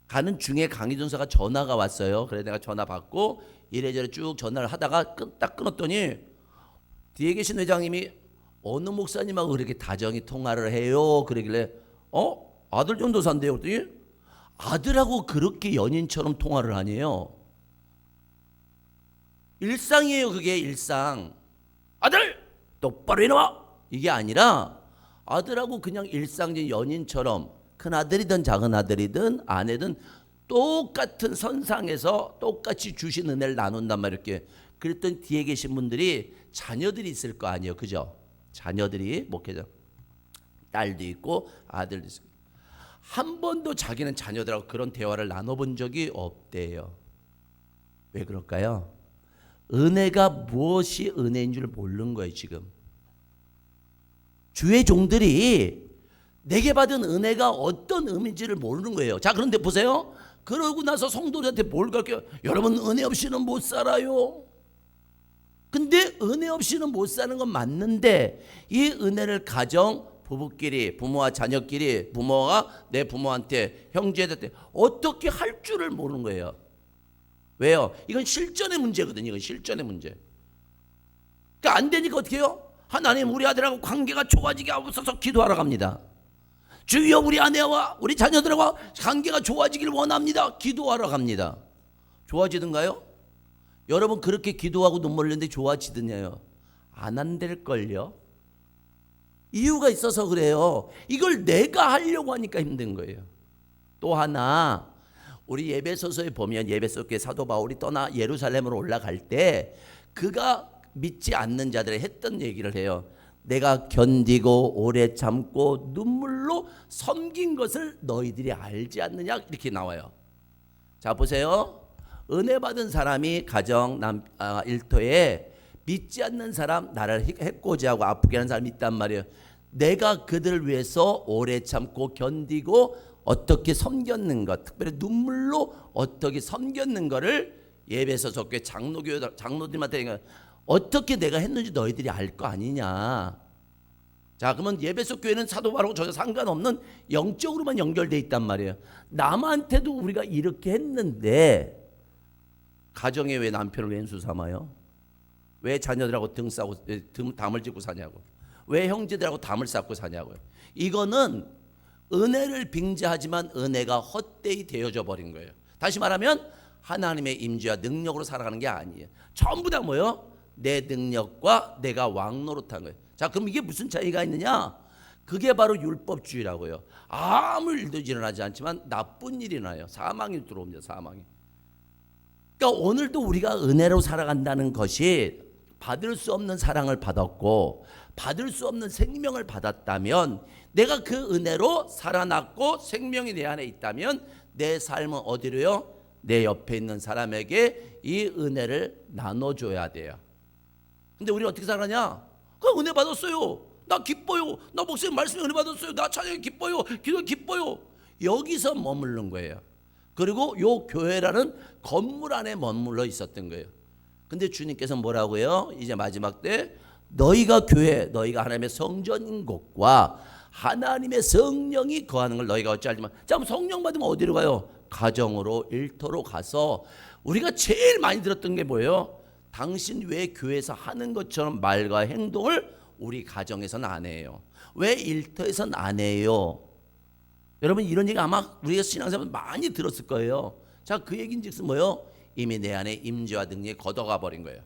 Speaker 1: 가는 중에 강희 전사가 전화가 왔어요. 그래서 내가 전화 받고 이래저래 쭉 전화를 하다가 딱 끊었더니 뒤에 계신 회장님이 어느 목사님하고 그렇게 다정히 통화를 해요? 그러길래 아들 전도사인데요. 그랬더니 아들하고 그렇게 연인처럼 통화를 하네요. 일상이에요. 그게 일상. 아들 똑바로 일어나 이게 아니라 아들하고 그냥 일상적인 연인처럼 큰아들이든 작은아들이든 아내든 똑같은 선상에서 똑같이 주신 은혜를 나눈단 말이에요. 이렇게. 그랬더니 뒤에 계신 분들이 자녀들이 있을 거 아니에요. 그죠? 자녀들이 목회자 딸도 있고 아들도 있고 한 번도 자기는 자녀들하고 그런 대화를 나눠본 적이 없대요. 왜 그럴까요? 은혜가 무엇이 은혜인 줄 모르는 거예요. 지금 주의 종들이 내게 받은 은혜가 어떤 의미인지를 모르는 거예요. 자, 그런데 보세요. 그러고 나서 성도들한테 뭘 가르쳐요? 여러분 은혜 없이는 못 살아요. 근데 은혜 없이는 못 사는 건 맞는데 이 은혜를 가정 부부끼리 부모와 자녀끼리 부모가 내 부모한테 형제한테 어떻게 할 줄을 모르는 거예요. 왜요? 이건 실전의 문제거든요. 이건 실전의 문제. 그러니까 안 되니까 어떻게 해요? 하나님 우리 아들하고 관계가 좋아지게 하옵소서 기도하러 갑니다. 주여 우리 아내와 우리 자녀들하고 관계가 좋아지길 원합니다. 기도하러 갑니다. 좋아지든가요? 여러분 그렇게 기도하고 눈물 흘리는데 좋아지느냐요? 안 한될걸요? 이유가 있어서 그래요. 이걸 내가 하려고 하니까 힘든 거예요. 또 하나 우리 예배소서에 보면 예배소교회 사도 바울이 떠나 예루살렘으로 올라갈 때 그가 믿지 않는 자들이 했던 얘기를 해요. 내가 견디고 오래 참고 눈물로 섬긴 것을 너희들이 알지 않느냐 이렇게 나와요. 자 보세요. 은혜 받은 사람이 가정 일터에 믿지 않는 사람 나를 해코지하고 아프게 하는 사람이 있단 말이에요. 내가 그들을 위해서 오래 참고 견디고 어떻게 섬겼는 것, 특별히 눈물로 어떻게 섬겼는 것을 예배소 교회 장로들한테 어떻게 내가 했는지 너희들이 알 거 아니냐. 자 그러면 예배소 교회는 사도 바울하고 전혀 상관없는 영적으로만 연결돼 있단 말이에요. 남한테도 우리가 이렇게 했는데 가정에 왜 남편을 왼수 삼아요? 왜 자녀들하고 담을 짓고 사냐고. 왜 형제들하고 담을 쌓고 사냐고요. 이거는 은혜를 빙자하지만 은혜가 헛되이 되어져 버린 거예요. 다시 말하면 하나님의 임재와 능력으로 살아가는 게 아니에요. 전부 다 뭐예요? 내 능력과 내가 왕노릇한 거예요. 자 그럼 이게 무슨 차이가 있느냐? 그게 바로 율법주의라고요. 아무 일도 일어나지 않지만 나쁜 일이 나요. 사망이 들어옵니다. 사망이. 그러니까 오늘도 우리가 은혜로 살아간다는 것이 받을 수 없는 사랑을 받았고 받을 수 없는 생명을 받았다면 내가 그 은혜로 살아났고 생명이 내 안에 있다면 내 삶은 어디로요? 내 옆에 있는 사람에게 이 은혜를 나눠줘야 돼요. 근데 우리 어떻게 살아가냐? 그 은혜 받았어요. 나 기뻐요. 나 목사님 말씀에 은혜 받았어요. 나 찬양이 기뻐요. 기도 기뻐요. 여기서 머무르는 거예요. 그리고 요 교회라는 건물 안에 머물러 있었던 거예요. 근데 주님께서 뭐라고요? 이제 마지막 때 너희가 교회, 너희가 하나님의 성전인 곳과 하나님의 성령이 거하는 걸 너희가 어찌 알지만, 자, 그럼 성령 받으면 어디로 가요? 가정으로, 일터로 가서 우리가 제일 많이 들었던 게 뭐예요? 당신 왜 교회에서 하는 것처럼 말과 행동을 우리 가정에서는 안 해요? 왜 일터에서는 안 해요? 여러분, 이런 얘기 아마 우리가 신앙생활 많이 들었을 거예요. 자, 그 얘기인즉슨 뭐예요? 이미 내 안에 임재와 능력이 걷어가 버린 거예요.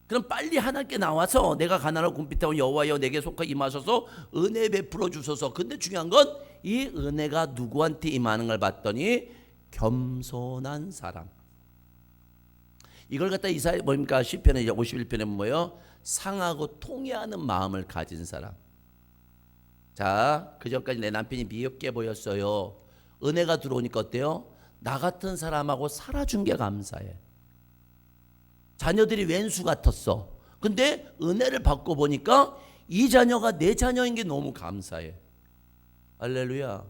Speaker 1: 그럼 빨리 하나님께 나와서 내가 가난하고 궁핍하고 여호와여 내게 속하 임하소서 은혜 베풀어 주소서. 근데 중요한 건 이 은혜가 누구한테 임하는 걸 봤더니 겸손한 사람. 이걸 갖다 이사야 뭡니까? 시편에 51편에 뭐예요? 상하고 통회하는 마음을 가진 사람. 자, 그전까지 내 남편이 미흡게 보였어요. 은혜가 들어오니까 어때요? 나 같은 사람하고 살아준 게 감사해. 자녀들이 왼수 같았어. 근데 은혜를 받고 보니까 이 자녀가 내 자녀인 게 너무 감사해. 할렐루야.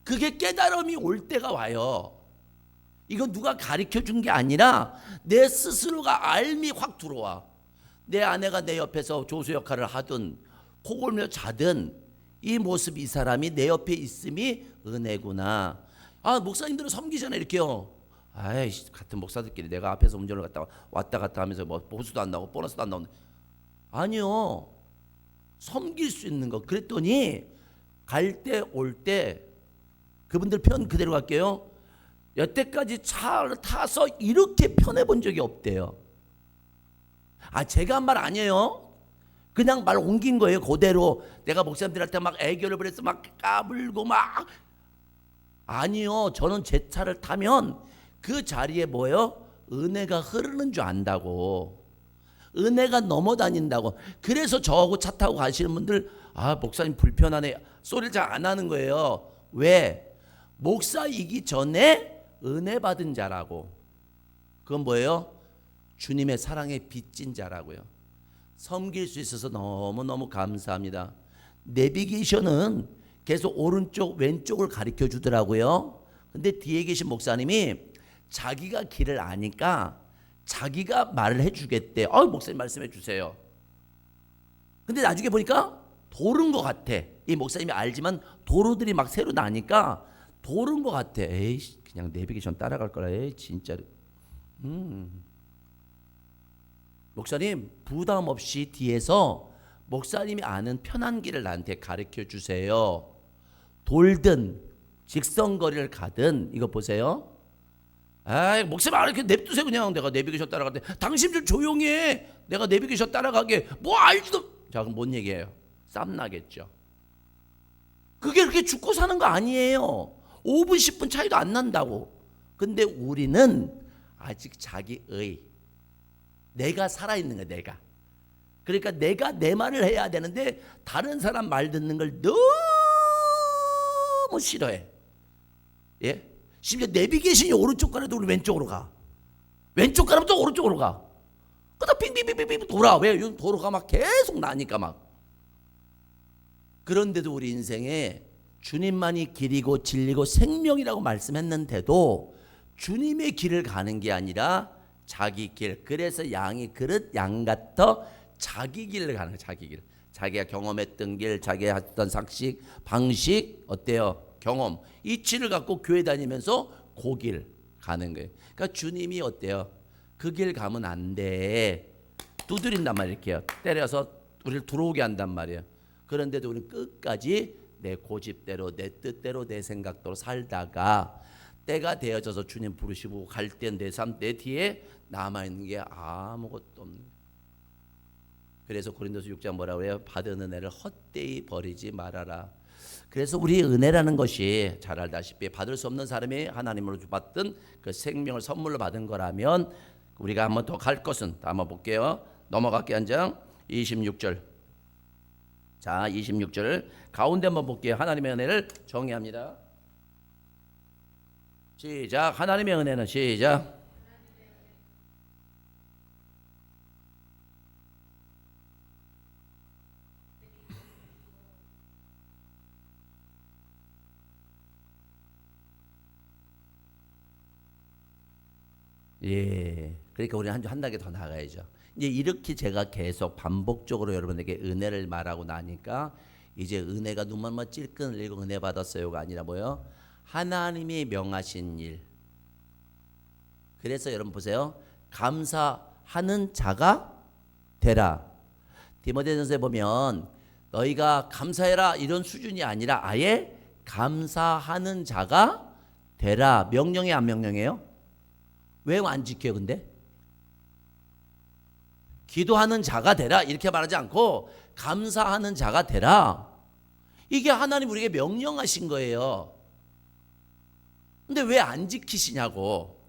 Speaker 1: 그게 깨달음이 올 때가 와요. 이건 누가 가르쳐 준 게 아니라 내 스스로가 알미 확 들어와. 내 아내가 내 옆에서 조수 역할을 하든 코골며 자든 이 모습, 이 사람이 내 옆에 있음이 은혜구나. 아, 목사님들은 섬기잖아요, 이렇게요. 아이, 같은 목사들끼리 내가 앞에서 운전을 왔다 갔다 하면서 뭐 보수도 안 나오고 보너스도 안 나오는. 아니요, 섬길 수 있는 거. 그랬더니 갈 때 올 때 그분들 편 그대로 갈게요. 여태까지 차를 타서 이렇게 편해 본 적이 없대요. 아, 제가 한 말 아니에요. 그냥 말 옮긴 거예요. 그대로. 내가 목사님들한테 막 애교를 부려서 막 까불고 막. 아니요, 저는 제 차를 타면 그 자리에 뭐예요? 은혜가 흐르는 줄 안다고. 은혜가 넘어다닌다고. 그래서 저하고 차 타고 가시는 분들, 아, 목사님 불편하네, 소리를 잘 안 하는 거예요. 왜? 목사이기 전에 은혜 받은 자라고. 그건 뭐예요? 주님의 사랑에 빚진 자라고요. 섬길 수 있어서 너무너무 감사합니다. 내비게이션은 계속 오른쪽 왼쪽을 가르쳐 주더라고요. 근데 뒤에 계신 목사님이 자기가 길을 아니까 자기가 말을 해주겠대. 목사님 말씀해 주세요. 근데 나중에 보니까 도른 것 같아. 이 목사님이 알지만 도로들이 막 새로 나니까 도른 것 같아. 에이, 그냥 내비게이션 따라갈 거라. 에이, 진짜로. 목사님 부담 없이 뒤에서 목사님이 아는 편한 길을 나한테 가르쳐 주세요. 돌든 직선거리를 가든. 이거 보세요. 아이, 목사님 이렇게 냅두세요. 그냥 내가 내비게이션 따라갈 때 당신 좀 조용히 해. 내가 내비게이션 따라가게. 뭐 알지도. 자, 그럼 뭔 얘기예요? 쌈 나겠죠. 그게 그렇게 죽고 사는 거 아니에요. 5분 10분 차이도 안 난다고. 근데 우리는 아직 자기의, 내가 살아있는 거야. 내가. 그러니까 내가 내 말을 해야 되는데 다른 사람 말 듣는 걸 너무 싫어해. 예? 심지어 내비게이션이 오른쪽 가라도 우리 왼쪽으로 가. 왼쪽 가라면 또 오른쪽으로 가. 그러다 빙빙빙빙 돌아. 왜? 도로가 막 계속 나니까 막. 그런데도 우리 인생에 주님만이 길이고 진리고 생명이라고 말씀했는데도 주님의 길을 가는 게 아니라 자기 길. 그래서 양이 그릇 양 같아 자기 길을 가는 거예요. 자기 길. 자기가 경험했던 길, 자기가 했던 상식, 방식, 어때요? 경험. 이치를 갖고 교회 다니면서 그 길 가는 거예요. 그러니까 주님이 어때요? 그 길 가면 안 돼. 두드린단 말이에요. 이렇게요. 때려서 우리를 들어오게 한단 말이에요. 그런데도 우리는 끝까지 내 고집대로, 내 뜻대로, 내 생각대로 살다가 때가 되어져서 주님 부르시고 갈 때 내 삶, 내 뒤에 남아있는 게 아무것도 없는 거예요. 그래서 고린도서 6장 뭐라고 해요? 받은 은혜를 헛되이 버리지 말아라. 그래서 우리 은혜라는 것이 잘 알다시피 받을 수 없는 사람이 하나님으로 받던 그 생명을 선물로 받은 거라면 우리가 한번 더 갈 것은, 한번 볼게요. 넘어갈게요. 한 장 26절. 자, 26절 가운데 한번 볼게요. 하나님의 은혜를 정의합니다. 시작. 하나님의 은혜는 시작. 예. 그러니까 우리는 한 단계 더 나가야죠. 이제 이렇게 제가 계속 반복적으로 여러분에게 은혜를 말하고 나니까 이제 은혜가 눈만 찔끈 흘리고 은혜 받았어요가 아니라 뭐요? 하나님이 명하신 일. 그래서 여러분 보세요. 감사하는 자가 되라. 디모데전서에 보면 너희가 감사해라 이런 수준이 아니라 아예 감사하는 자가 되라. 명령이 안 명령해요? 왜 안 지켜요 근데? 기도하는 자가 되라 이렇게 말하지 않고 감사하는 자가 되라. 이게 하나님 우리에게 명령하신 거예요. 근데 왜 안 지키시냐고.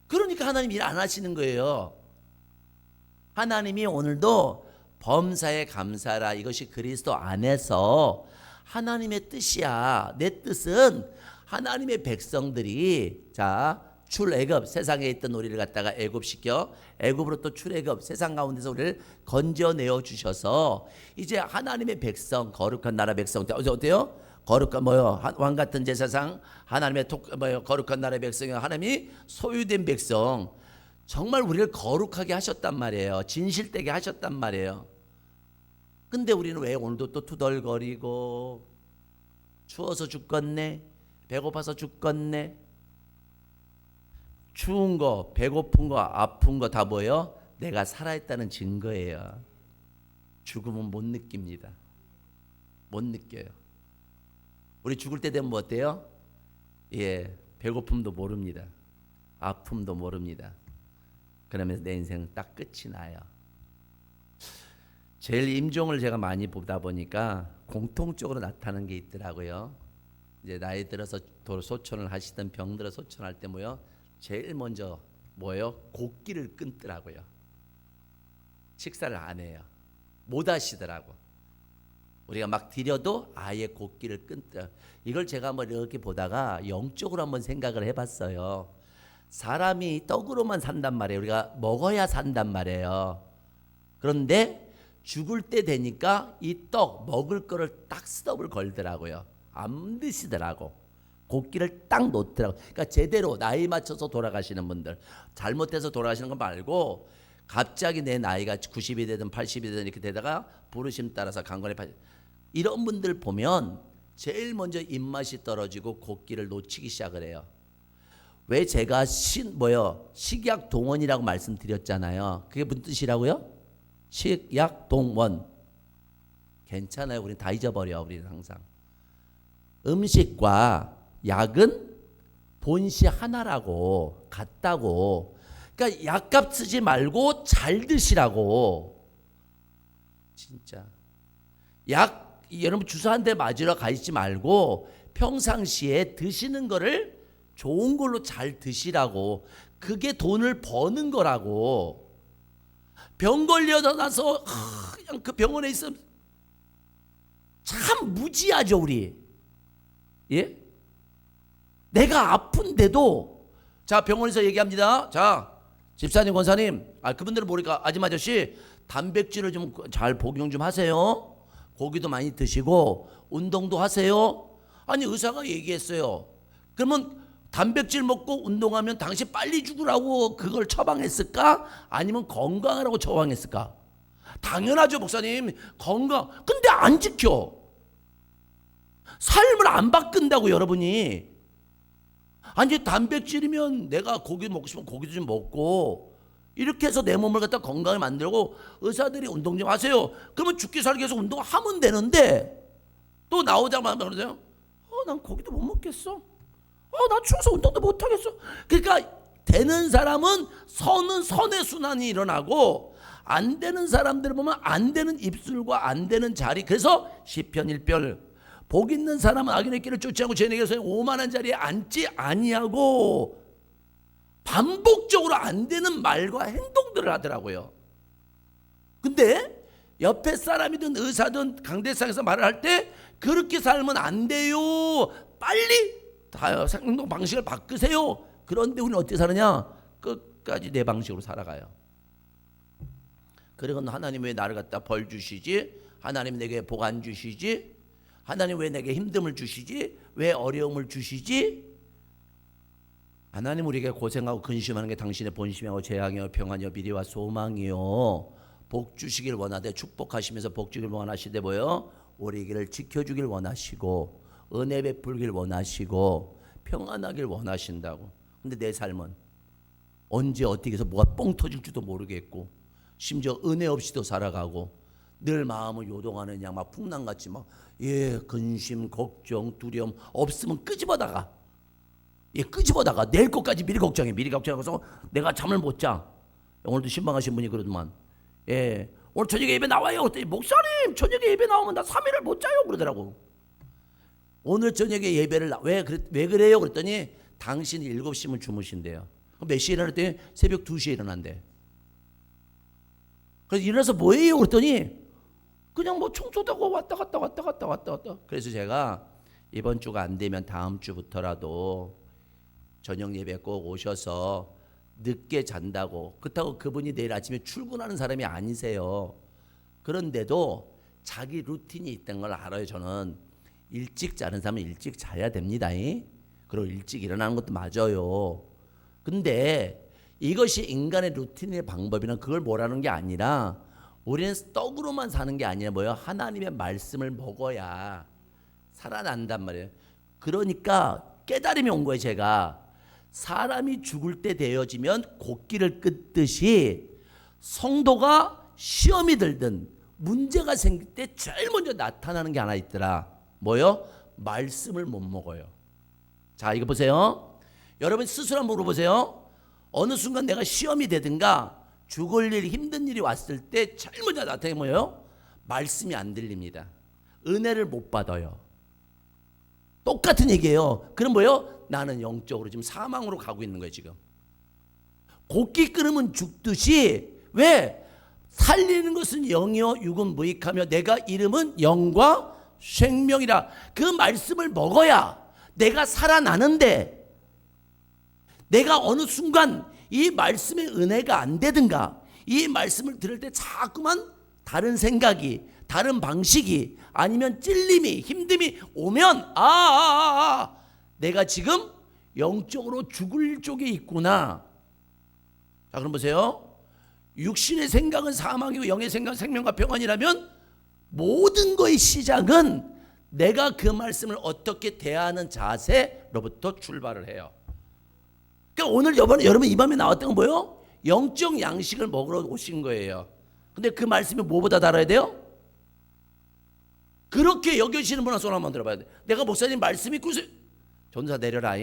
Speaker 1: 그러니까 하나님 일 안 하시는 거예요. 하나님이 오늘도 범사에 감사라. 이것이 그리스도 안에서 하나님의 뜻이야. 내 뜻은 하나님의 백성들이 자 출애굽 세상에 있던 우리를 갖다가 애굽시켜 애굽으로 또 출애굽 세상 가운데서 우리를 건져내어 주셔서 이제 하나님의 백성 거룩한 나라 백성 어때요? 거룩한 왕 같은 제사상 하나님의 거룩한 나라의 백성이 하나님이 소유된 백성 정말 우리를 거룩하게 하셨단 말이에요. 진실되게 하셨단 말이에요. 근데 우리는 왜 오늘도 또 투덜거리고 추워서 죽겠네 배고파서 죽겠네 추운 거 배고픈 거 아픈 거 다 뭐예요? 내가 살아있다는 증거예요. 죽음은 못 느낍니다. 못 느껴요. 우리 죽을 때 되면 뭐 어때요? 예, 배고픔도 모릅니다. 아픔도 모릅니다. 그러면서 내 인생은 딱 끝이 나요. 제일 임종을 제가 많이 보다 보니까 공통적으로 나타나는 게 있더라고요. 이제 나이 들어서 소천을 하시던 병들어 소천할 때 뭐요? 제일 먼저 뭐예요? 곡기를 끊더라고요. 식사를 안 해요. 못 하시더라고. 우리가 막 드려도 아예 곡기를 끊더라. 이걸 제가 한번 이렇게 보다가 영적으로 한번 생각을 해봤어요. 사람이 떡으로만 산단 말이에요. 우리가 먹어야 산단 말이에요. 그런데 죽을 때 되니까 이 떡 먹을 거를 딱 스톱을 걸더라고요. 안 드시더라고. 곡기를 딱 놓더라고. 그러니까 제대로 나이 맞춰서 돌아가시는 분들, 잘못해서 돌아가시는 거 말고 갑자기 내 나이가 90이 되든 80이 되든 이렇게 되다가 부르심 따라서 강건에 빠져 이런 분들 보면 제일 먼저 입맛이 떨어지고 곡기를 놓치기 시작을 해요. 왜 제가 식약 동원이라고 말씀드렸잖아요. 그게 무슨 뜻이라고요? 식약 동원. 괜찮아요. 우린 다 잊어버려. 우리는 항상. 음식과 약은 본시 하나라고 같다고. 그러니까 약값 쓰지 말고 잘 드시라고. 진짜. 약 여러분 주사 한 대 맞으러 가시지 말고 평상시에 드시는 거를 좋은 걸로 잘 드시라고. 그게 돈을 버는 거라고. 병 걸려서 나서 그냥 그 병원에 있으면 참 무지하죠 우리. 예? 내가 아픈데도 자 병원에서 얘기합니다. 자 집사님 권사님 그분들은 모르니까 아줌마저씨 단백질을 좀 잘 복용 좀 하세요. 고기도 많이 드시고 운동도 하세요. 아니 의사가 얘기했어요. 그러면 단백질 먹고 운동하면 당신 빨리 죽으라고 그걸 처방했을까? 아니면 건강하라고 처방했을까? 당연하죠 목사님. 건강. 근데 안 지켜. 삶을 안 바꾼다고 여러분이. 아니 단백질이면 내가 고기 먹고 싶으면 고기도 좀 먹고 이렇게 해서 내 몸을 갖다 건강하게 만들고 의사들이 운동 좀 하세요. 그러면 죽기 살기 위해서 운동하면 되는데 또 나오자마자 그러세요. 난 고기도 못 먹겠어. 나 추워서 운동도 못 하겠어. 그러니까 되는 사람은 선의 순환이 일어나고 안 되는 사람들을 보면 안 되는 입술과 안 되는 자리. 그래서 시편 1편 복 있는 사람은 악인의 길을 쫓지 않고 죄인에게서 오만한 자리에 앉지 아니하고 반복적으로 안 되는 말과 행동들을 하더라고요. 근데 옆에 사람이든 의사든 강대상에서 말을 할 때 그렇게 살면 안 돼요. 빨리 행동 방식을 바꾸세요. 그런데 우리는 어떻게 사느냐? 끝까지 내 방식으로 살아가요. 그리고 하나님 왜 나를 갖다 벌 주시지? 하나님 내게 복 안 주시지? 하나님 왜 내게 힘듦을 주시지? 왜 어려움을 주시지? 하나님 우리에게 고생하고 근심하는 게 당신의 본심이요 재앙이요 평안이요 비리와 소망이요 복 주시길 원하되 축복하시면서 복 주길 원하시되 뭐요? 우리 길을 지켜주길 원하시고 은혜 베풀길 원하시고 평안하길 원하신다고. 근데 내 삶은 언제 어떻게 해서 뭐가 뻥 터질지도 모르겠고 심지어 은혜 없이도 살아가고 늘 마음을 요동하는 그냥 막 풍랑같이 막 근심 걱정 두려움 없으면 끄집어다가 끄집어다가 내일 것까지 미리 걱정해서 내가 잠을 못 자. 오늘도 신방하신 분이 그러더만 오늘 저녁에 예배 나와요 그랬더니 목사님 저녁에 예배 나오면 나 3일을 못 자요 그러더라고. 오늘 저녁에 예배를 왜 그래요 그랬더니 당신이 7시면 주무신대요. 그럼 몇 시에 일어났더니 새벽 2시에 일어난대. 그래서 일어나서 뭐해요 그랬더니 그냥 뭐 청소하고 왔다 갔다. 그래서 제가 이번 주가 안 되면 다음 주부터라도 저녁 예배 꼭 오셔서 늦게 잔다고. 그렇다고 그분이 내일 아침에 출근하는 사람이 아니세요. 그런데도 자기 루틴이 있다는 걸 알아요. 저는 일찍 자는 사람은 일찍 자야 됩니다. 그리고 일찍 일어나는 것도 맞아요. 근데 이것이 인간의 루틴의 방법이나 그걸 뭐라는 게 아니라 우리는 떡으로만 사는 게 아니라 뭐예요? 하나님의 말씀을 먹어야 살아난단 말이에요. 그러니까 깨달음이 온 거예요. 제가 사람이 죽을 때 되어지면 곡기를 끄듯이 성도가 시험이 들든 문제가 생길 때 제일 먼저 나타나는 게 하나 있더라. 뭐요? 말씀을 못 먹어요. 자, 이거 보세요. 여러분 스스로 한번 물어보세요. 어느 순간 내가 시험이 되든가 죽을 일 힘든 일이 왔을 때 제일 먼저 나타나는 게 뭐예요? 말씀이 안 들립니다. 은혜를 못 받아요. 똑같은 얘기예요. 그럼 뭐예요? 나는 영적으로 지금 사망으로 가고 있는 거예요. 지금 곡기 끊으면 죽듯이. 왜? 살리는 것은 영이요 육은 무익하며 내가 이름은 영과 생명이라. 그 말씀을 먹어야 내가 살아나는데, 내가 어느 순간 이 말씀의 은혜가 안 되든가 이 말씀을 들을 때 자꾸만 다른 생각이 다른 방식이 아니면 찔림이 힘듦이 오면 내가 지금 영적으로 죽을 쪽에 있구나. 자, 그럼 보세요. 육신의 생각은 사망이고 영의 생각은 생명과 평안이라면 모든 것의 시작은 내가 그 말씀을 어떻게 대하는 자세로부터 출발을 해요. 그러니까 오늘 여러분 이 밤에 나왔던 건 뭐예요? 영적 양식을 먹으러 오신 거예요. 근데 그 말씀이 뭐보다 달아야 돼요? 그렇게 여겨지는 분한 손 한번 들어봐야 돼. 내가 목사님 말씀이 구세 전사 내려라.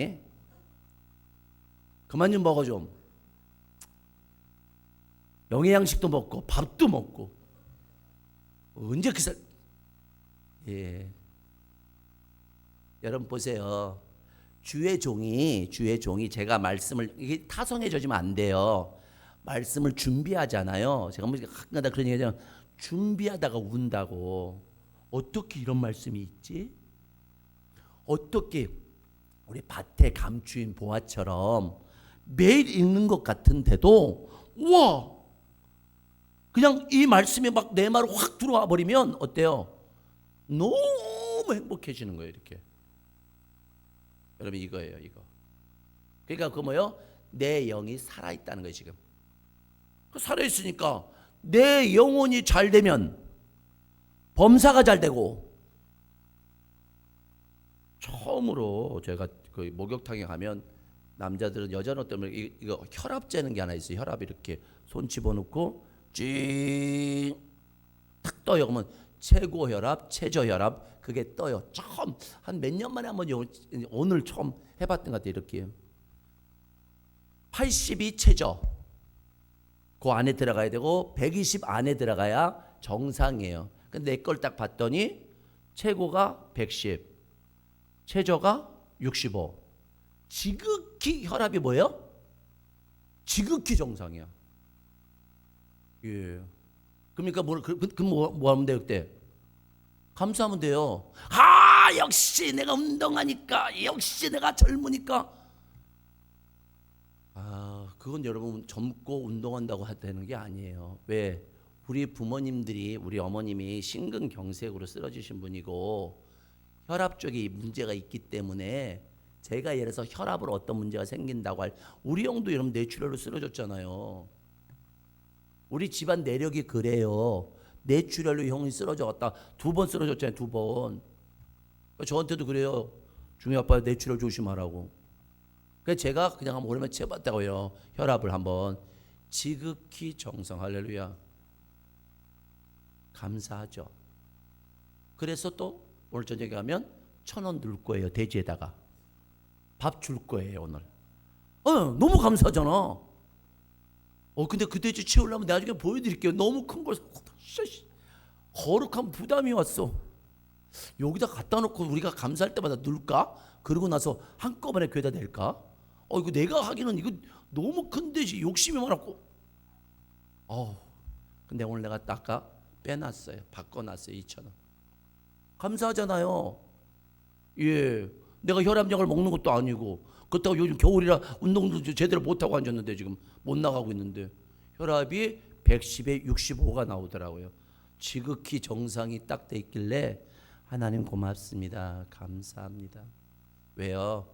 Speaker 1: 그만 좀 먹어 좀. 영의 양식도 먹고 밥도 먹고 언제 그 살? 여러분 보세요. 주의 종이 제가 말씀을 이게 타성해져지면 안 돼요. 말씀을 준비하잖아요. 제가 가끔가다 그런 얘기하잖아요. 준비하다가 운다고. 어떻게 이런 말씀이 있지? 어떻게 우리 밭에 감추인 보화처럼 매일 읽는 것 같은데도 우와, 그냥 이 말씀이 막 내 말을 확 들어와 버리면 어때요? 너무 행복해지는 거예요. 이렇게. 여러분 이거예요. 이거. 그러니까 그 뭐예요? 내 영이 살아있다는 거예요. 지금 살아있으니까 내 영혼이 잘 되면 범사가 잘 되고. 처음으로 제가 그 목욕탕에 가면 남자들은 여자는 어떠면 이거 혈압 재는 게 하나 있어요. 혈압 이렇게 손 집어넣고 찡탁 떠요. 그러면 최고 혈압, 최저 혈압 그게 떠요. 처음 한 몇 년 만에 한번 오늘 처음 해봤던 것 같아요. 이렇게 80이 최저, 그 안에 들어가야 되고 120 안에 들어가야 정상이에요. 근데 내 걸 딱 봤더니 최고가 110, 최저가 65. 지극히 혈압이 뭐예요? 지극히 정상이야. 예. 그러니까 뭐 하면 돼요 그때? 감사하면 돼요. 역시 내가 운동하니까, 역시 내가 젊으니까. 그건 여러분 젊고 운동한다고 되는 게 아니에요. 왜? 우리 부모님들이, 우리 어머님이 심근경색으로 쓰러지신 분이고 혈압 쪽에 문제가 있기 때문에 제가 예를 들어서 혈압으로 어떤 문제가 생긴다고 할 우리 형도 여러분 뇌출혈로 쓰러졌잖아요. 우리 집안 내력이 그래요. 뇌출혈로 형이 쓰러졌다. 2번 쓰러졌잖아요. 2번. 저한테도 그래요. 중이 아빠 뇌출혈 조심하라고. 그래서 제가 그냥 한번 오랜만에 재봤다고요. 혈압을 한번. 지극히 정상. 할렐루야. 감사하죠. 그래서 또 오늘 저녁에 가면 1,000원 넣을 거예요. 돼지에다가. 밥 줄 거예요 오늘. 너무 감사하잖아. 근데 그 돼지 치우려면 나중에 보여드릴게요. 너무 큰 걸 거룩한 부담이 왔어. 여기다 갖다 놓고 우리가 감사할 때마다 넣을까? 그러고 나서 한꺼번에 교회다 낼까? 이거 내가 하기는 이거 너무 큰 돼지 욕심이 많았고. 근데 오늘 내가 아까 빼놨어요. 바꿔놨어요. 2,000원. 감사하잖아요. 예. 내가 혈압약을 먹는 것도 아니고 그렇다고 요즘 겨울이라 운동도 제대로 못하고 앉았는데 지금 못 나가고 있는데 혈압이 110에 65가 나오더라고요. 지극히 정상이 딱 돼 있길래 하나님 고맙습니다. 감사합니다. 왜요?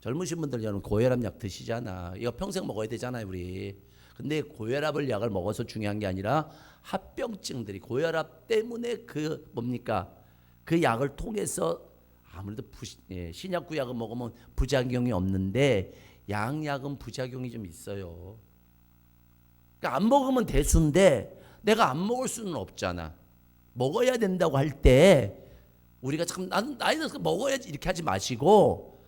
Speaker 1: 젊으신 분들 여러분 고혈압 약 드시잖아. 이거 평생 먹어야 되잖아요 우리. 근데 고혈압을 약을 먹어서 중요한 게 아니라 합병증들이 고혈압 때문에 그 뭡니까? 그 약을 통해서 아무래도 신약 구약을 먹으면 부작용이 없는데 양약은 부작용이 좀 있어요. 그러니까 안 먹으면 대수인데 내가 안 먹을 수는 없잖아. 먹어야 된다고 할 때 우리가 참 나이 들어서 먹어야지 이렇게 하지 마시고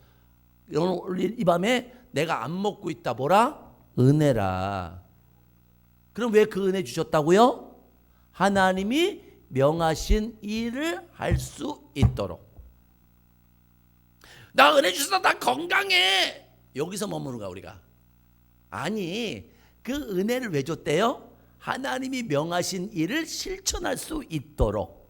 Speaker 1: 이 밤에 내가 안 먹고 있다 뭐라? 은혜라. 그럼 왜 그 은혜 주셨다고요? 하나님이 명하신 일을 할 수 있도록. 나 은혜 주셔서 나 건강해. 여기서 머무는 거야 우리가. 아니 그 은혜를 왜 줬대요? 하나님이 명하신 일을 실천할 수 있도록.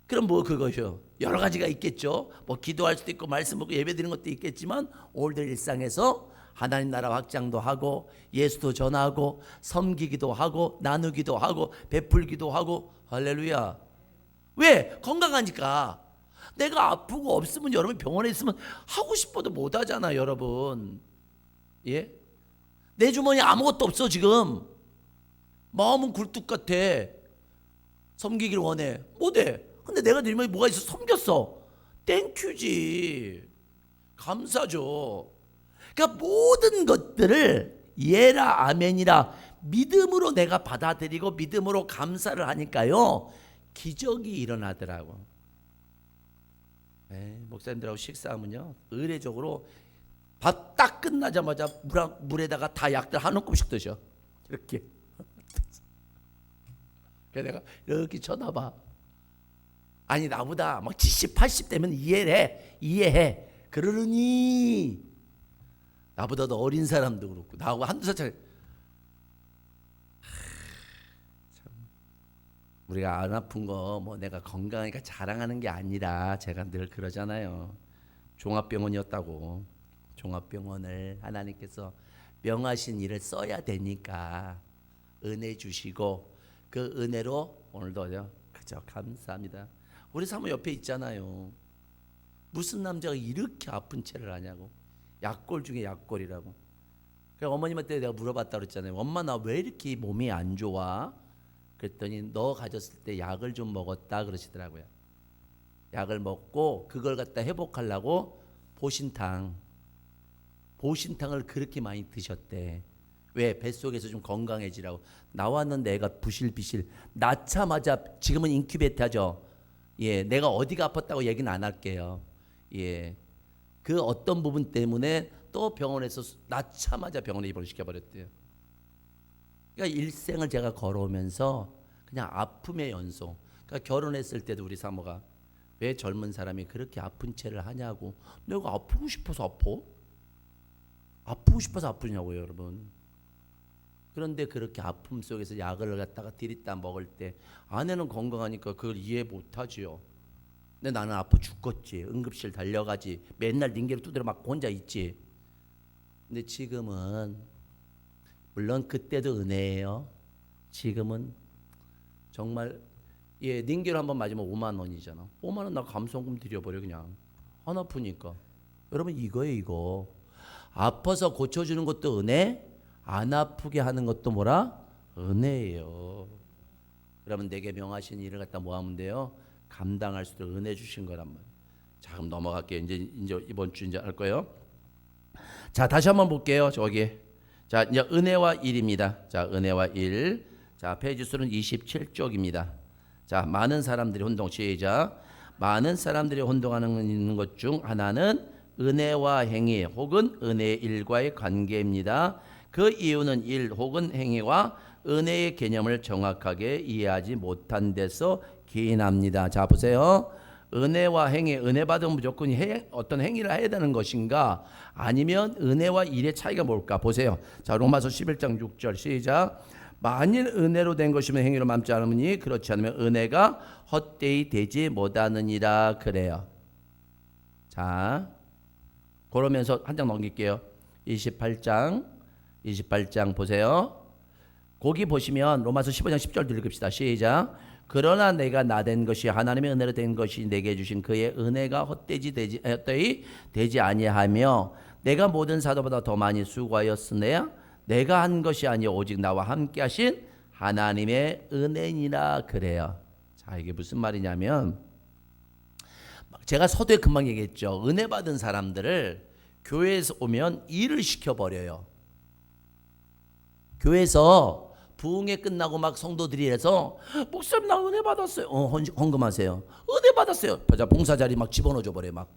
Speaker 1: 그럼 뭐 그것이요? 여러 가지가 있겠죠. 뭐 기도할 수도 있고 말씀 보고 예배 드리는 것도 있겠지만 오늘들 일상에서 하나님 나라 확장도 하고 예수도 전하고 섬기기도 하고 나누기도 하고 베풀기도 하고. 할렐루야. 왜? 건강하니까. 내가 아프고 없으면 여러분 병원에 있으면 하고 싶어도 못 하잖아 여러분. 예? 내 주머니에 아무것도 없어 지금. 마음은 굴뚝 같아. 섬기기를 원해. 못해. 근데 내가 네 주머니에 뭐가 있어? 섬겼어. 땡큐지. 감사죠. 그러니까 모든 것들을 예라 아멘이라 믿음으로 내가 받아들이고 믿음으로 감사를 하니까요 기적이 일어나더라고. 목사님들하고 식사하면요 의례적으로 밥 딱 끝나자마자 물에다가 다 약들 한 움큼씩 드셔. 이렇게. 그래서 내가 이렇게 쳐다봐. 아니 나보다 막 70, 80 되면 이해해. 그러느니 나보다 더 어린 사람도 그렇고 나하고 한두 살 차이. 우리가 안 아픈 거 뭐 내가 건강하니까 자랑하는 게 아니라 제가 늘 그러잖아요. 종합병원이었다고. 종합병원을 하나님께서 명하신 일을 써야 되니까 은혜 주시고 그 은혜로 오늘도요 그저 감사합니다. 우리 사모 옆에 있잖아요. 무슨 남자가 이렇게 아픈 채를 하냐고. 약골 중에 약골이라고. 그래서 어머님한테 내가 물어봤다 그랬잖아요. 엄마 나 왜 이렇게 몸이 안 좋아? 그랬더니 너 가졌을 때 약을 좀 먹었다 그러시더라고요. 약을 먹고 그걸 갖다 회복하려고 보신탕을 그렇게 많이 드셨대. 왜? 뱃속에서 좀 건강해지라고. 나왔는데 애가 부실비실. 낳자마자 지금은 인큐베이터죠. 예, 내가 어디가 아팠다고 얘기는 안 할게요. 예, 그 어떤 부분 때문에 또 병원에서 낳자마자 병원에 입원시켜버렸대요. 그러니까 일생을 제가 걸어오면서 그냥 아픔의 연속. 그러니까 결혼했을 때도 우리 사모가 왜 젊은 사람이 그렇게 아픈 채를 하냐고. 내가 아프고 싶어서 아파? 아프고 싶어서 아프냐고요 여러분. 그런데 그렇게 아픔 속에서 약을 갖다가 들이다 먹을 때 아내는 건강하니까 그걸 이해 못하지요. 근데 나는 아파 죽겠지. 응급실 달려가지. 맨날 링게를 두드려 맞고 혼자 있지. 근데 지금은 물론 그때도 은혜예요. 지금은 정말 링게를 한번 맞으면 5만 원이잖아. 5만 원 나 감성금 드려버려 그냥. 안 아프니까. 여러분 이거예요 이거. 아파서 고쳐주는 것도 은혜, 안 아프게 하는 것도 뭐라? 은혜예요. 그러면 내게 명하신 일을 갖다 뭐 하면 돼요? 감당할 수 있도록 은혜 주신 거란 말이에요. 자 그럼 넘어갈게요. 이제 이번 주 이제 할 거예요. 자 다시 한번 볼게요. 저기 자 이제 은혜와 일입니다. 자 은혜와 일. 자 페이지 수는 27쪽입니다. 자 많은 사람들이 혼동 시작. 많은 사람들이 혼동하는 것 중 하나는 은혜와 행위 혹은 은혜의 일과의 관계입니다. 그 이유는 일 혹은 행위와 은혜의 개념을 정확하게 이해하지 못한 데서 기인합니다. 자 보세요. 은혜와 행위, 은혜 받으면 무조건 어떤 행위를 해야 되는 것인가? 아니면 은혜와 일의 차이가 뭘까? 보세요. 자 로마서 11장 6절 시작. 만일 은혜로 된 것이면 행위로 남지 않으니 그렇지 않으면 은혜가 헛되이 되지 못하느니라 그래요. 자 그러면서 한 장 넘길게요. 28장 보세요. 거기 보시면 로마서 15장 10절 읽읍시다. 시작. 그러나 내가 나된 것이 하나님의 은혜로 된 것이 내게 주신 그의 은혜가 헛되이 되지 아니하며 내가 모든 사도보다 더 많이 수고하였으나 내가 한 것이 아니요 오직 나와 함께 하신 하나님의 은혜니라 그래요. 자 이게 무슨 말이냐면 제가 서두에 금방 얘기했죠. 은혜 받은 사람들을 교회에서 오면 일을 시켜버려요. 교회에서 부흥회 끝나고 막 성도들이 해서 목사님 나 은혜 받았어요. 헌금하세요. 은혜 받았어요. 자 봉사 자리 막 집어넣어줘 버려 막.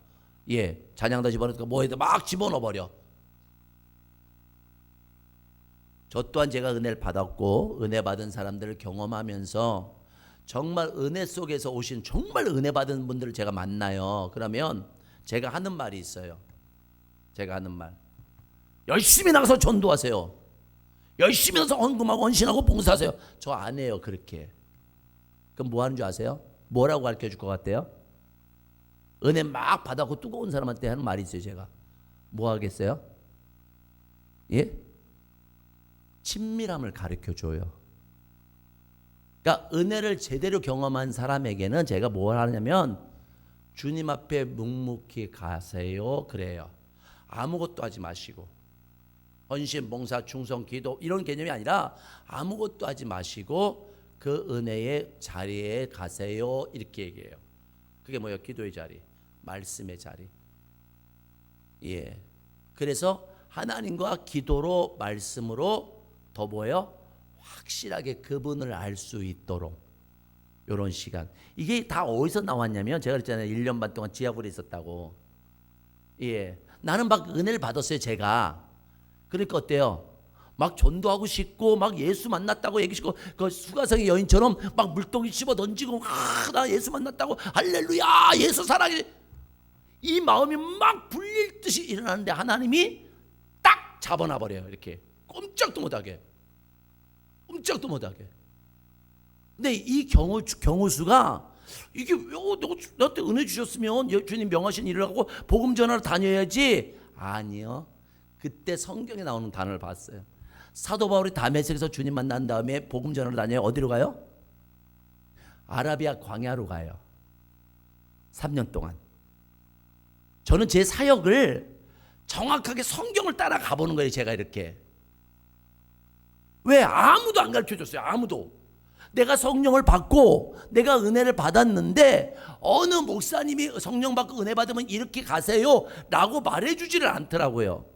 Speaker 1: 예 찬양다 집어넣고 뭐해도 막 집어넣어 버려. 저 또한 제가 은혜를 받았고 은혜 받은 사람들을 경험하면서 정말 은혜 속에서 오신 정말 은혜 받은 분들을 제가 만나요. 그러면 제가 하는 말이 있어요. 제가 하는 말. 열심히 나가서 전도하세요. 열심히 나가서 헌금하고 헌신하고 봉사하세요. 저 안 해요 그렇게. 그럼 뭐 하는 줄 아세요? 뭐라고 가르쳐 줄 것 같아요? 은혜 막 받았고 뜨거운 사람한테 하는 말이 있어요. 제가 뭐 하겠어요? 예? 친밀함을 가르쳐 줘요. 그러니까 은혜를 제대로 경험한 사람에게는 제가 뭘 하냐면 주님 앞에 묵묵히 가세요 그래요. 아무것도 하지 마시고 헌신, 봉사, 충성, 기도 이런 개념이 아니라 아무것도 하지 마시고 그 은혜의 자리에 가세요 이렇게 얘기해요. 그게 뭐예요? 기도의 자리, 말씀의 자리. 예. 그래서 하나님과 기도로 말씀으로 더 뭐예요? 확실하게 그분을 알 수 있도록 이런 시간. 이게 다 어디서 나왔냐면 제가 그랬잖아요. 1년 반 동안 지하굴에 있었다고. 예, 나는 막 은혜를 받았어요 제가. 그러니까 어때요? 막 전도하고 싶고 막 예수 만났다고 얘기하고 그 수가성의 여인처럼 막 물동이 씹어 던지고 나 예수 만났다고 할렐루야 예수 사랑해 이 마음이 막 불릴 듯이 일어나는데 하나님이 딱 잡아놔 버려요. 이렇게 꼼짝도 못하게. 꼼짝도 못하게. 근데 이 경우수가 이게 나한테 은혜 주셨으면 주님 명하신 일을 하고 복음 전하러 다녀야지. 아니요. 그때 성경에 나오는 단어를 봤어요. 사도 바울이 다메섹에서 주님 만난 다음에 복음 전하러 다녀요. 어디로 가요? 아라비아 광야로 가요. 3년 동안. 저는 제 사역을 정확하게 성경을 따라 가보는 거예요. 제가 이렇게. 왜? 아무도 안 가르쳐줬어요. 아무도. 내가 성령을 받고 내가 은혜를 받았는데 어느 목사님이 성령 받고 은혜 받으면 이렇게 가세요 라고 말해주지를 않더라고요.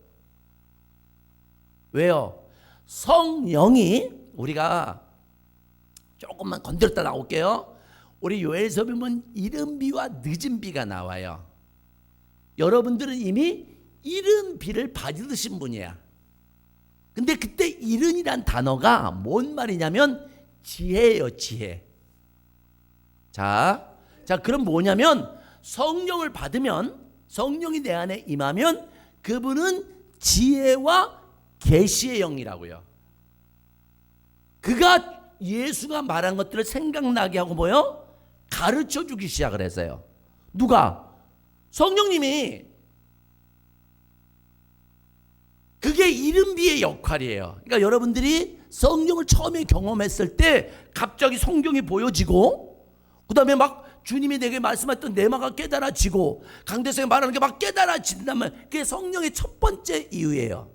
Speaker 1: 왜요? 성령이 우리가 조금만 건드렸다 나올게요. 우리 요엘서 보면 이른 비와 늦은 비가 나와요. 여러분들은 이미 이른 비를 받으신 분이야. 근데 그때 이른이란 단어가 뭔 말이냐면 지혜예요. 지혜. 자 그럼 뭐냐면 성령을 받으면 성령이 내 안에 임하면 그분은 지혜와 계시의 영이라고요. 그가 예수가 말한 것들을 생각나게 하고 뭐요? 가르쳐 주기 시작을 했어요. 누가? 성령님이. 그게 이른비의 역할이에요. 그러니까 여러분들이 성령을 처음에 경험했을 때 갑자기 성경이 보여지고 그 다음에 막 주님이 내게 말씀했던 내마가 깨달아지고 강대성이 말하는 게 막 깨달아진다면 그게 성령의 첫 번째 이유예요.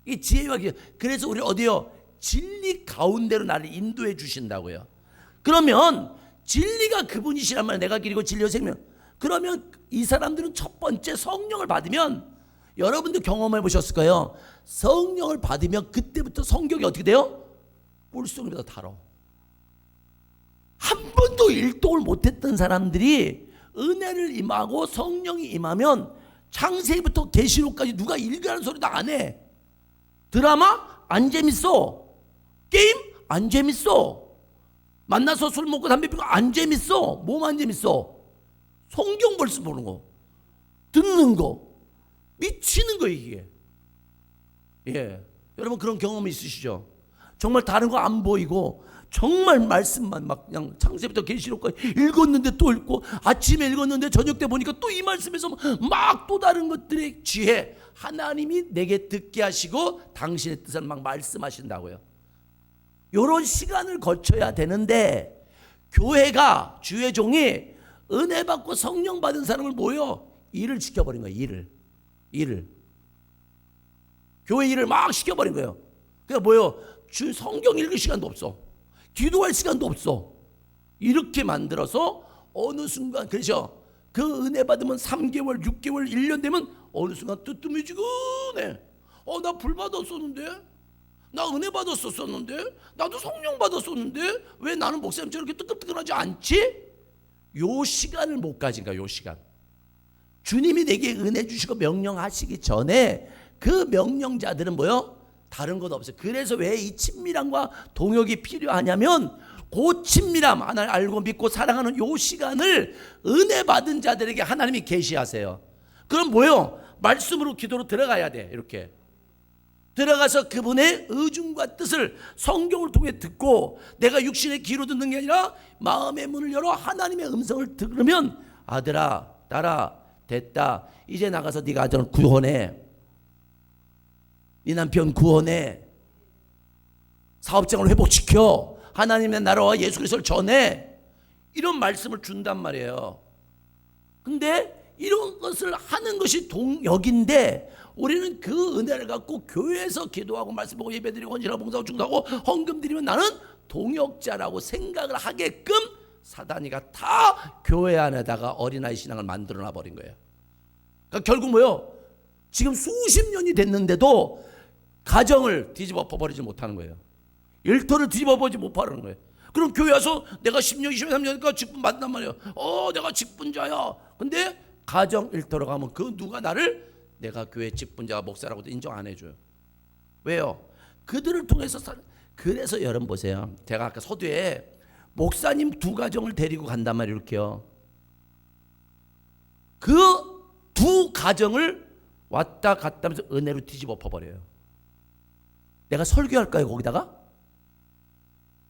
Speaker 1: 이 지혜와 기회. 그래서 우리 어디요? 진리 가운데로 나를 인도해 주신다고요. 그러면 진리가 그분이시라면 내가 길이고 진리요 생명. 그러면 이 사람들은 첫 번째 성령을 받으면 여러분도 경험해 보셨을 거예요. 성령을 받으면 그때부터 성경이 어떻게 돼요? 물속보다 달아. 한 번도 일독을 못했던 사람들이 은혜를 임하고 성령이 임하면 창세기부터 계시록까지 누가 읽으라는 소리도 안 해. 드라마 안 재밌어. 게임 안 재밌어. 만나서 술 먹고 담배 피고 안 재밌어. 뭐만 안 재밌어? 성경 벌써 보는 거, 듣는 거, 미치는 거 이게. 예, 여러분 그런 경험이 있으시죠? 정말 다른 거 안 보이고 정말 말씀만 막 그냥 창세부터 계시록까지 읽었는데 또 읽고 아침에 읽었는데 저녁 때 보니까 또 이 말씀에서 막 또 다른 것들의 지혜 하나님이 내게 듣게 하시고 당신의 뜻을 막 말씀하신다고요. 이런 시간을 거쳐야 되는데 교회가 주의 종이 은혜 받고 성령 받은 사람을 모여 일을 시켜버린 거예요. 일을 교회 일을 막 시켜버린 거예요. 그러니까 뭐예요? 주 성경 읽을 시간도 없어. 기도할 시간도 없어. 이렇게 만들어서 어느 순간 그렇죠? 그 은혜 받으면 3개월, 6개월, 1년 되면 어느 순간 뜨뜻해지고네. 나 불 받았었는데, 나 은혜 받았었는데, 나도 성령 받았었는데 왜 나는 목사님 저렇게 뜨끈뜨끈하지 않지? 요 시간을 못 가진 거야. 요 시간. 주님이 내게 은혜 주시고 명령하시기 전에 그 명령자들은 뭐요? 다른 것 없어요. 그래서 왜 이 친밀함과 동역이 필요하냐면 그 친밀함 하나를 알고 믿고 사랑하는 요 시간을 은혜 받은 자들에게 하나님이 계시하세요. 그럼 뭐요? 말씀으로 기도로 들어가야 돼. 이렇게 들어가서 그분의 의중과 뜻을 성경을 통해 듣고 내가 육신의 귀로 듣는 게 아니라 마음의 문을 열어 하나님의 음성을 들으면 아들아 딸아 됐다. 이제 나가서 네가 아들을 구원해. 네 남편 구원해. 사업장을 회복시켜. 하나님의 나라와 예수 그리스도를 전해. 이런 말씀을 준단 말이에요. 근데 이런 것을 하는 것이 동역인데 우리는 그 은혜를 갖고 교회에서 기도하고 말씀 보고 예배드리고 헌신하고 봉사하고 중도하고 헌금 드리면 나는 동역자라고 생각을 하게끔 사단이가 다 교회 안에다가 어린아이 신앙을 만들어놔 버린 거예요. 그러니까 결국 뭐예요? 지금 수십 년이 됐는데도 가정을 뒤집어 버리지 못하는 거예요. 일터를 뒤집어 버리지 못하는 거예요. 그럼 교회 와서 내가 10년, 20년, 30년이니까 직분 받단 말이에요. 내가 직분자야. 근데 가정 일터로 가면 그 누가 나를 내가 교회 직분자가 목사라고도 인정 안 해줘요. 왜요? 그들을 통해서 그래서 여러분 보세요. 제가 아까 서두에 목사님 두 가정을 데리고 간단 말이에요. 이렇게요. 그 두 가정을 왔다 갔다 하면서 은혜로 뒤집어 엎어버려요. 내가 설교할까요? 거기다가?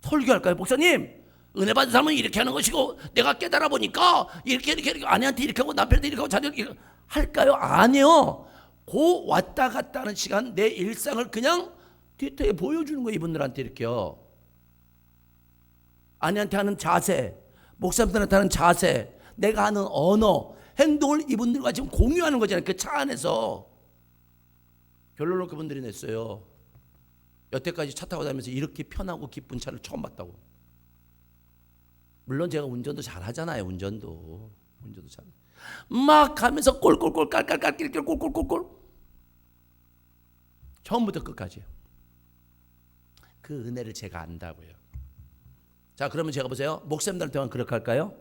Speaker 1: 설교할까요? 목사님 은혜 받은 사람은 이렇게 하는 것이고 내가 깨달아 보니까 이렇게 아내한테 이렇게 하고 남편한테 이렇게 하고 자녀한테 이렇게 할까요? 아니요. 그 왔다 갔다 하는 시간 내 일상을 그냥 뒤태에 보여주는 거예요. 이분들한테 이렇게요. 아내한테 하는 자세, 목사님들한테 하는 자세, 내가 하는 언어, 행동을 이분들과 지금 공유하는 거잖아요. 그 차 안에서. 결론을 그분들이 냈어요. 여태까지 차 타고 다니면서 이렇게 편하고 기쁜 차를 처음 봤다고. 물론 제가 운전도 잘하잖아요. 운전도 잘. 막 가면서 꼴꼴꼴 깔깔깔 꼴꼴꼴꼴 처음부터 끝까지요. 그 은혜를 제가 안다고요. 자, 그러면 제가 보세요. 목사님들한테만 그렇게 할까요?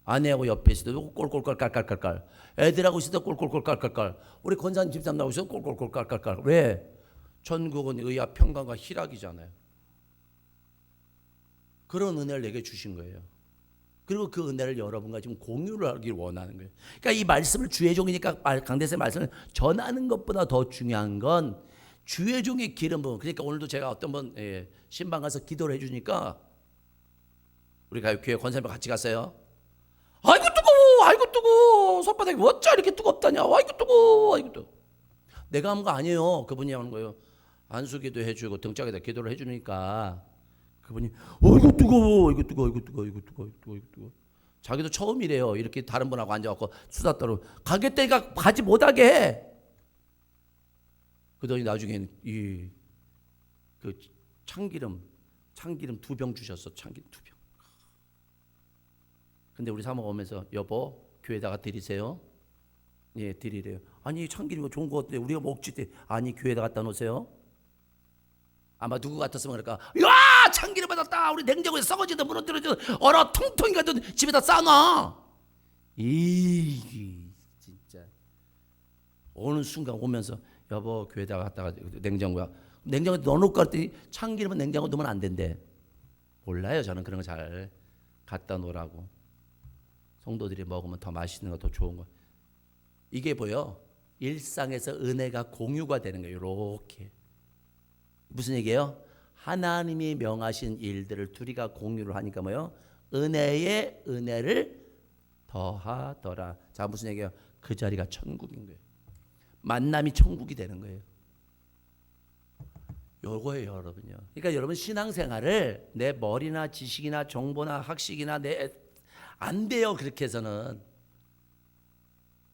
Speaker 1: 아내하고 옆에 있을 때도 꼴꼴꼴 깔깔깔깔, 애들하고 있을 때 꼴꼴꼴 깔깔깔, 우리 권사님 집사람 나오고 있을 때 꼴꼴꼴 깔깔깔. 왜? 전국은 의와 평강과 희락이잖아요. 그런 은혜를 내게 주신 거예요. 그리고 그 은혜를 여러분과 지금 공유를 하길 원하는 거예요. 그러니까 이 말씀을 주의 종이니까 강대생 말씀을 전하는 것보다 더 중요한 건 주의 종의 기름 부음. 그러니까 오늘도 제가 어떤 분 신방 가서 기도를 해주니까 우리 교회 권사님과 같이 갔어요. 아이고 뜨거워, 아이고 뜨거워, 손바닥이 어쩌 이렇게 뜨겁다냐, 아이고 뜨거워, 아이고 뜨거워. 내가 한 거 아니에요. 그분이 하는 거예요. 안수기도 해주고 등짝에다 기도를 해주니까 그분이 이거 뜨거워, 이거 뜨거워, 이거 뜨거워, 이거 뜨거워, 이거 뜨거워. 자기도 처음이래요. 이렇게 다른 분하고 앉아갖고 수다 떨고 가겠다니까 가지 못하게 해. 그러더니 나중에는 그 참기름 2병 주셨어. 참기름 2병. 근데 우리 사모가 오면서 여보 교회에다가 드리세요. 예, 드리래요. 아니 참기름 좋은 거 같은데 우리가 먹지. 아니 교회에다 갖다 놓으세요. 아마 누구 같았으면 그럴까? 야 참기름 받았다. 우리 냉장고에 썩어지든 무너뜨려지든 얼어 통통이 가든 집에다 싸놔. 진짜 어느 순간 오면서 여보 교회에다가 갖다가 냉장고에 넣어놓고 갔더니 참기름은 냉장고에 넣으면 안 된대. 몰라요. 저는 그런 거 잘 갖다 놓으라고. 성도들이 먹으면 더 맛있는 거 더 좋은 거. 이게 뭐요? 일상에서 은혜가 공유가 되는 거예요. 이렇게. 무슨 얘기예요? 하나님이 명하신 일들을 둘이가 공유를 하니까 뭐요? 은혜에 은혜를 더하더라. 자, 무슨 얘기예요? 그 자리가 천국인 거예요. 만남이 천국이 되는 거예요. 요거예요, 여러분요. 그러니까 여러분 신앙생활을 내 머리나 지식이나 정보나 학식이나 안 돼요. 그렇게 해서는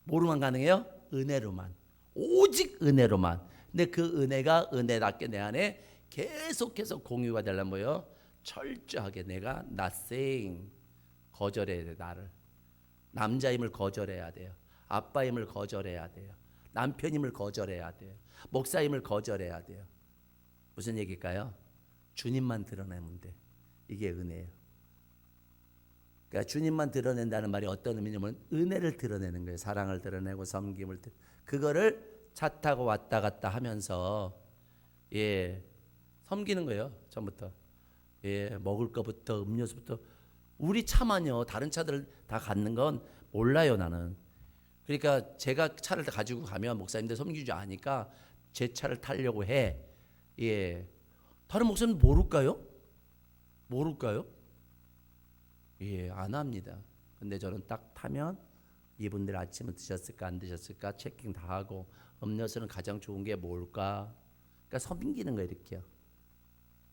Speaker 1: 뭐로만 가능해요? 은혜로만. 오직 은혜로만. 근데 그 은혜가 은혜답게 내 안에 계속해서 공유가 되려면 뭐예요? 철저하게 내가 nothing 거절해야 돼. 나를 남자임을 거절해야 돼요. 아빠임을 거절해야 돼요. 남편임을 거절해야 돼요. 목사임을 거절해야 돼요. 무슨 얘기일까요? 주님만 드러내면 돼. 이게 은혜예요. 그러니까 주님만 드러낸다는 말이 어떤 의미냐면 은혜를 드러내는 거예요. 사랑을 드러내고 섬김을 그거를 차 타고 왔다 갔다 하면서 섬기는 거예요. 처음부터 먹을 거부터 음료수부터. 우리 차만요. 다른 차들 다 갖는 건 몰라요. 나는. 그러니까 제가 차를 가지고 가면 목사님들 섬기는 줄 아니까 제 차를 타려고 해. 다른 목사님 모를까요? 안 합니다. 근데 저는 딱 타면 이분들 아침은 드셨을까 안 드셨을까 체킹 다 하고 음료수는 가장 좋은 게 뭘까? 그러니까 섬기는 거 이렇게요.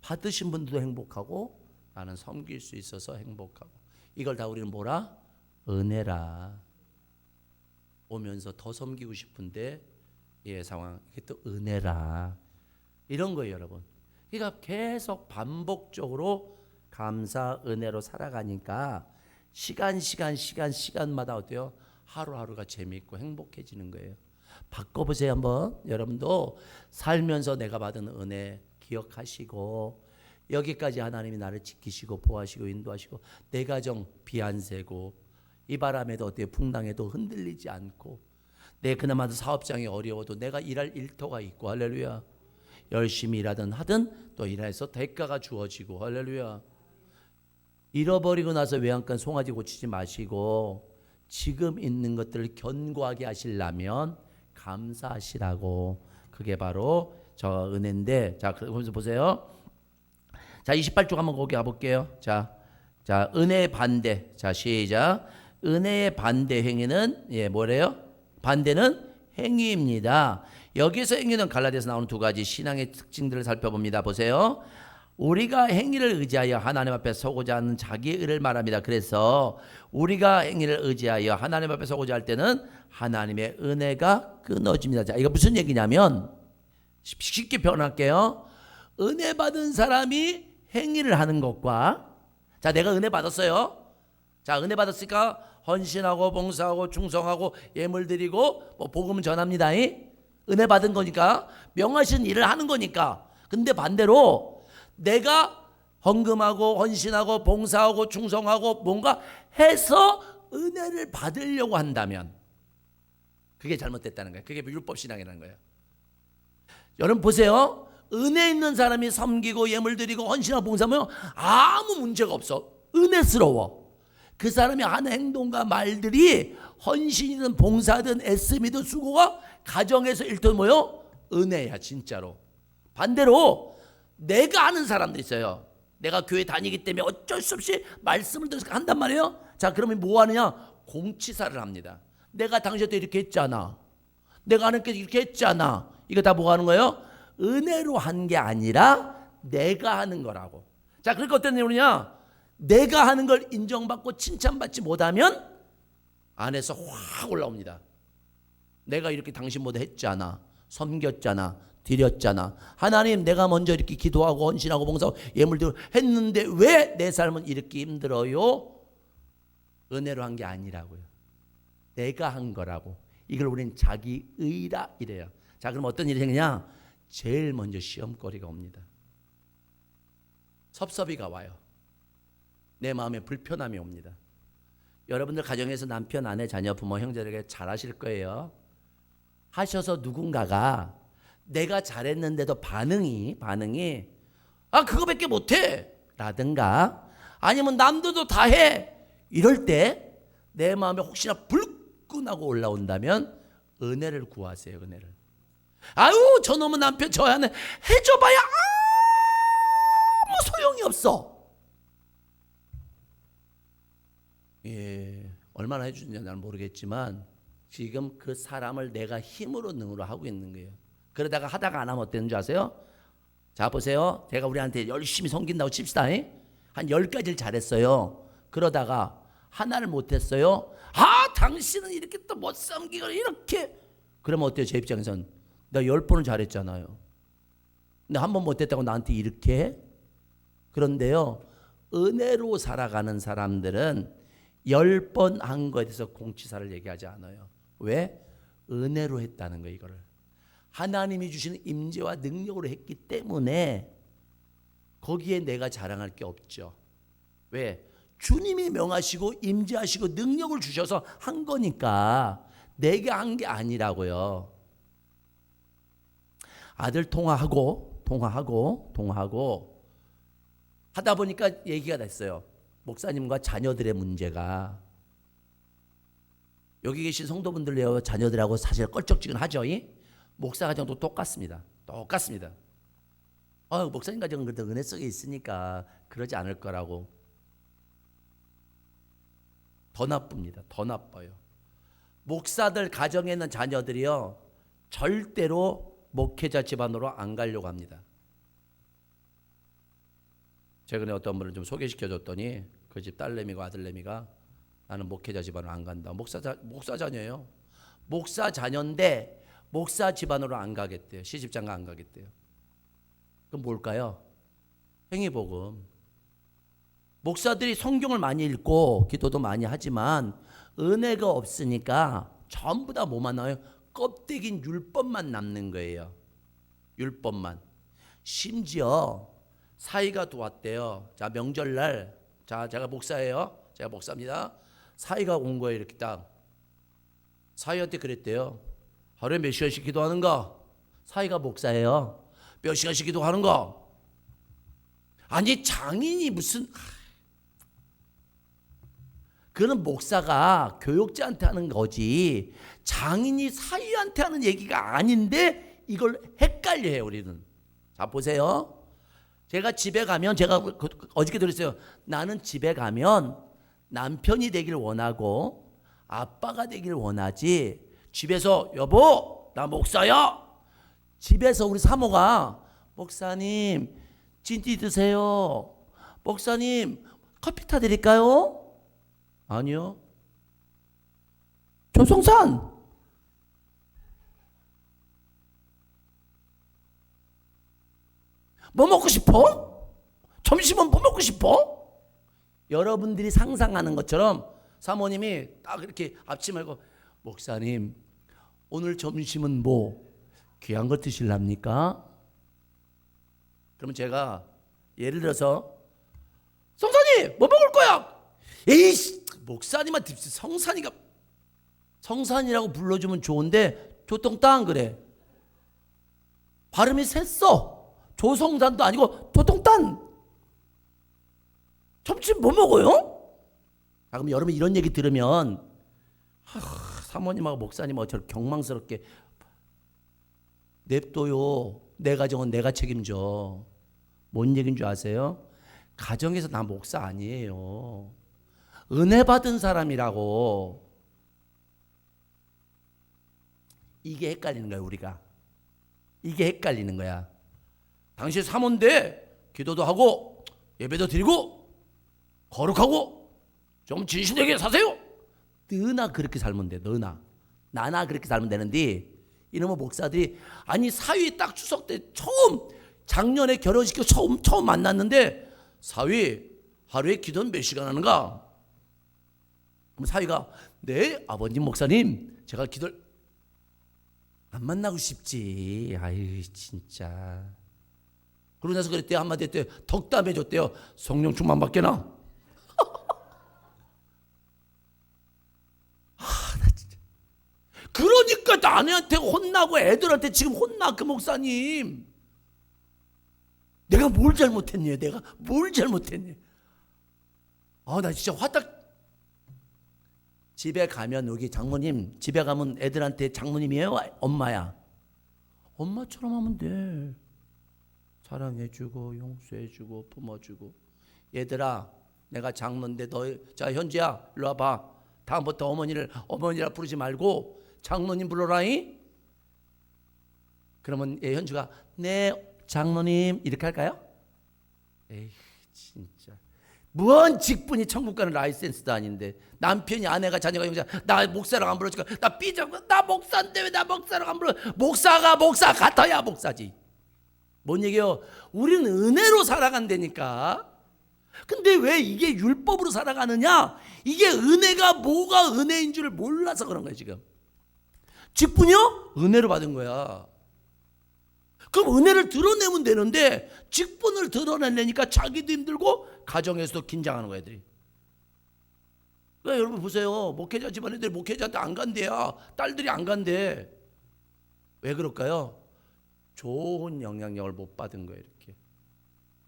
Speaker 1: 받으신 분들도 행복하고 나는 섬길 수 있어서 행복하고. 이걸 다 우리는 뭐라? 은혜라. 오면서 더 섬기고 싶은데 상황. 이게 또 은혜라. 이런 거예요, 여러분. 그러니까 계속 반복적으로 감사 은혜로 살아가니까 시간마다 어때요? 하루하루가 재미있고 행복해지는 거예요. 바꿔보세요 한번. 여러분도 살면서 내가 받은 은혜 기억하시고 여기까지 하나님이 나를 지키시고 보호하시고 인도하시고 내 가정 비 안 새고 이 바람에도 어때요? 풍랑에도 흔들리지 않고 내 그나마도 사업장이 어려워도 내가 일할 일터가 있고 할렐루야. 열심히 일하든 하든 또 일해서 대가가 주어지고 할렐루야. 잃어버리고 나서 외양간 송아지 고치지 마시고 지금 있는 것들을 견고하게 하시려면 감사하시라고. 그게 바로 저 은혜인데. 자, 그러면서 보세요. 자, 28쪽 한번 거기 가볼게요. 자, 은혜의 반대. 자, 시작. 은혜의 반대 행위는 뭐래요? 반대는 행위입니다. 여기서 행위는 갈라디아서 나오는 두 가지 신앙의 특징들을 살펴봅니다. 보세요. 우리가 행위를 의지하여 하나님 앞에 서고자 하는 자기의 의를 말합니다. 그래서 우리가 행위를 의지하여 하나님 앞에 서고자 할 때는 하나님의 은혜가 끊어집니다. 자, 이거 무슨 얘기냐면 쉽게 표현할게요. 은혜 받은 사람이 행위를 하는 것과 자, 내가 은혜 받았어요. 자, 은혜 받았으니까 헌신하고 봉사하고 충성하고 예물 드리고 복음 전합니다. 은혜 받은 거니까 명하신 일을 하는 거니까. 근데 반대로 내가 헌금하고 헌신하고 봉사하고 충성하고 뭔가 해서 은혜를 받으려고 한다면 그게 잘못됐다는 거예요. 그게 율법 신앙이라는 거예요. 여러분 보세요. 은혜 있는 사람이 섬기고 예물 드리고 헌신하고 봉사하면 아무 문제가 없어. 은혜스러워. 그 사람이 하는 행동과 말들이 헌신이든 봉사든 애씀이든 수고가 가정에서 일터는 뭐요? 은혜야 진짜로. 반대로 내가 아는 사람들 있어요. 내가 교회 다니기 때문에 어쩔 수 없이 말씀을 들어서 한단 말이에요. 자, 그러면 뭐 하느냐? 공치사를 합니다. 내가 당신한테 이렇게 했잖아. 내가 하나님께 이렇게 했잖아. 이거 다 뭐 하는 거예요? 은혜로 한 게 아니라 내가 하는 거라고. 자, 그러니까 어떤 내용이냐? 내가 하는 걸 인정받고 칭찬받지 못하면 안에서 확 올라옵니다. 내가 이렇게 당신보다 했잖아, 섬겼잖아, 드렸잖아, 하나님 내가 먼저 이렇게 기도하고 헌신하고 봉사하고 예물드리고 했는데 왜 내 삶은 이렇게 힘들어요? 은혜로 한 게 아니라고요. 내가 한 거라고. 이걸 우리는 자기의라 이래요. 자, 그럼 어떤 일이 생기냐? 제일 먼저 시험거리가 옵니다. 섭섭이가 와요. 내 마음에 불편함이 옵니다. 여러분들 가정에서 남편, 아내, 자녀, 부모, 형제들에게 잘하실 거예요. 하셔서 누군가가 내가 잘했는데도 반응이 아 그거밖에 못해 라든가 아니면 남들도 다 해 이럴 때 내 마음에 혹시나 불끈하고 올라온다면 은혜를 구하세요. 은혜를. 아유 저놈의 남편 저 아내 해줘봐야 아무 소용이 없어. 예, 얼마나 해주는지 나는 모르겠지만 지금 그 사람을 내가 힘으로 능으로 하고 있는 거예요. 그러다가 하다가 안 하면 어땠는 줄 아세요? 자 보세요. 제가 우리한테 열심히 섬긴다고 칩시다. 한 10가지를 잘했어요. 그러다가 하나를 못했어요. 아 당신은 이렇게 또 못 섬기고 이렇게. 그러면 어때요? 제 입장에선 나 10번을 잘했잖아요. 근데 한 번 못했다고 나한테 이렇게 해? 그런데요, 은혜로 살아가는 사람들은 10번 한 거에 대해서 공치사를 얘기하지 않아요. 왜? 은혜로 했다는 거예요. 이거를 하나님이 주시는 임재와 능력으로 했기 때문에 거기에 내가 자랑할 게 없죠. 왜? 주님이 명하시고 임재하시고 능력을 주셔서 한 거니까 내가 한 게 아니라고요. 아들 통화하고 하다 보니까 얘기가 됐어요. 목사님과 자녀들의 문제가. 여기 계신 성도분들요, 자녀들하고 사실 껄쩍지근하죠. 목사 가정도 똑같습니다. 목사님 가정은 그래도 은혜 속에 있으니까 그러지 않을 거라고. 더 나쁩니다. 더 나빠요. 목사들 가정에 있는 자녀들이요, 절대로 목회자 집안으로 안 가려고 합니다. 최근에 어떤 분을 좀 소개시켜줬더니 그 집 딸내미가 아들내미가 나는 목회자 집안으로 안 간다. 목사 자녀예요. 목사 자녀인데 목사 집안으로 안 가겠대요. 시집장가 안 가겠대요. 그럼 뭘까요? 행위복음. 목사들이 성경을 많이 읽고 기도도 많이 하지만 은혜가 없으니까 전부 다 뭐만 나와요? 껍데기인 율법만 남는 거예요. 율법만. 심지어 사이가 도왔대요. 자, 명절날, 자, 제가 목사예요. 제가 목사입니다. 사이가 온 거예요. 이렇게 딱. 사이한테 그랬대요. 하루에 몇 시간씩 기도하는가? 사이가 목사예요. 몇 시간씩 기도하는가? 아니 장인이 무슨, 그는 목사가 교육자한테 하는 거지 장인이 사이한테 하는 얘기가 아닌데 이걸 헷갈려해요. 우리는. 자 보세요. 제가 집에 가면, 제가 어저께 들었어요. 나는 집에 가면 남편이 되길 원하고 아빠가 되길 원하지, 집에서 여보 나 목사야, 집에서 우리 사모가 목사님 찐띠 드세요, 목사님 커피 타드릴까요? 아니요. 조성산 뭐 먹고 싶어? 점심은 뭐 먹고 싶어? 여러분들이 상상하는 것처럼 사모님이 딱 이렇게 앞치마 말고 목사님 오늘 점심은 뭐 귀한 거 드실랍니까? 그러면 제가 예를 들어서 성산이 뭐 먹을 거야? 에이씨 목사님한테 성산이라고 불러주면 좋은데 조통땅 그래. 발음이 셌어. 조성산도 아니고 조통땅. 점심 뭐 먹어요? 아, 그럼 여러분 이런 얘기 들으면 사모님하고 목사님하고 저렇게 경망스럽게 냅둬요. 내 가정은 내가 책임져. 뭔 얘기인 줄 아세요? 가정에서 나 목사 아니에요. 은혜 받은 사람이라고. 이게 헷갈리는 거야 우리가. 이게 헷갈리는 거야. 당신 사모인데 기도도 하고 예배도 드리고 거룩하고 좀 진실되게 사세요. 너나 그렇게 살면 돼. 너나 나나 그렇게 살면 되는데 이놈의 목사들이 아니 사위 딱 추석 때 처음 작년에 결혼시켜 처음 만났는데 사위 하루에 기도는 몇 시간 하는가? 그럼 사위가 네 아버님 목사님 제가 기도를 안 만나고 싶지. 아유 진짜. 그러고 나서 그랬대요. 한마디 했대요. 덕담해 줬대요. 성령 충만 받게나. 나 진짜. 그러니까 아내한테 혼나고 애들한테 지금 혼나. 그 목사님 내가 뭘 잘못했니? 내가 뭘 잘못했니? 나 진짜 화딱. 집에 가면 여기 장모님 집에 가면 애들한테 장모님이에요? 엄마야? 엄마처럼 하면 돼. 사랑해주고 용서해주고 품어주고. 얘들아 내가 장모인데 너 자 현지야 일로 와봐. 다음부터 어머니라 부르지 말고 장모님 불러라이. 그러면 현주가 네 장모님 이렇게 할까요? 에이 진짜. 뭔 직분이 천국 가는 라이센스도 아닌데 남편이 아내가 자녀가 형제 나 목사라고 안 불러줄까? 나 삐져고 나 목사인데 왜 나 목사라고 안 불러? 목사가 목사 같아야 목사지. 뭔 얘기요? 우리는 은혜로 살아간다니까. 근데 왜 이게 율법으로 살아가느냐? 이게 은혜가 뭐가 은혜인 줄 몰라서 그런 거야 지금. 직분이요? 은혜로 받은 거야. 그럼 은혜를 드러내면 되는데 직분을 드러내려니까 자기도 힘들고 가정에서도 긴장하는 거야 애들이. 그러니까 여러분 보세요. 목회자 집안 애들이 목회자한테 안 간대야. 딸들이 안 간대. 왜 그럴까요? 좋은 영향력을 못 받은 거예요 이렇게.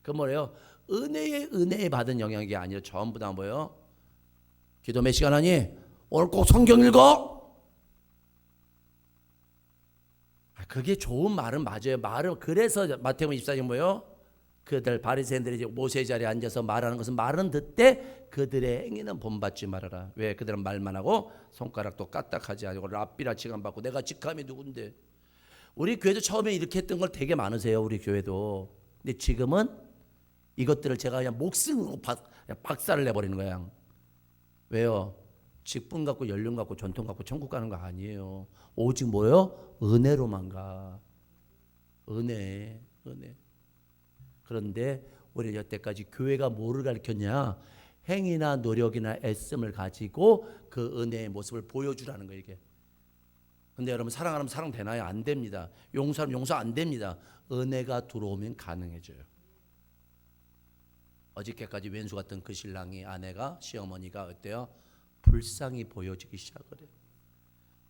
Speaker 1: 그 뭐래요? 은혜에 받은 영향이 아니라 전부 다 뭐예요? 기도 몇 시간 하니? 오늘 꼭 성경 읽어? 그게 좋은 말은 맞아요. 말은 그래서 마태복음 24장 뭐예요? 그들 바리새인들이 이제 모세 자리에 앉아서 말하는 것은 말은 듣되 그들의 행위는 본받지 말아라. 왜? 그들은 말만 하고 손가락도 까딱하지 않고 랍비라 지감 받고 내가 직함이 누군데. 우리 교회도 처음에 이렇게 했던 걸 되게 많으세요. 우리 교회도. 근데 지금은 이것들을 제가 그냥 목숨으로 박살을 내버리는 거야. 왜요? 직분 갖고 연륜 갖고 전통 갖고 천국 가는 거 아니에요. 오직 뭐요? 은혜로만 가. 은혜. 그런데 우리 여태까지 교회가 뭐를 가르쳤냐? 행위나 노력이나 애씀을 가지고 그 은혜의 모습을 보여주라는 거예요 이게. 근데 여러분 사랑하면 사랑 되나요? 안 됩니다. 용서하면 용서 안 됩니다. 은혜가 들어오면 가능해져요. 어저께까지 왼수 같던 그 신랑이 아내가 시어머니가 어때요? 불쌍히 보여지기 시작을 해요.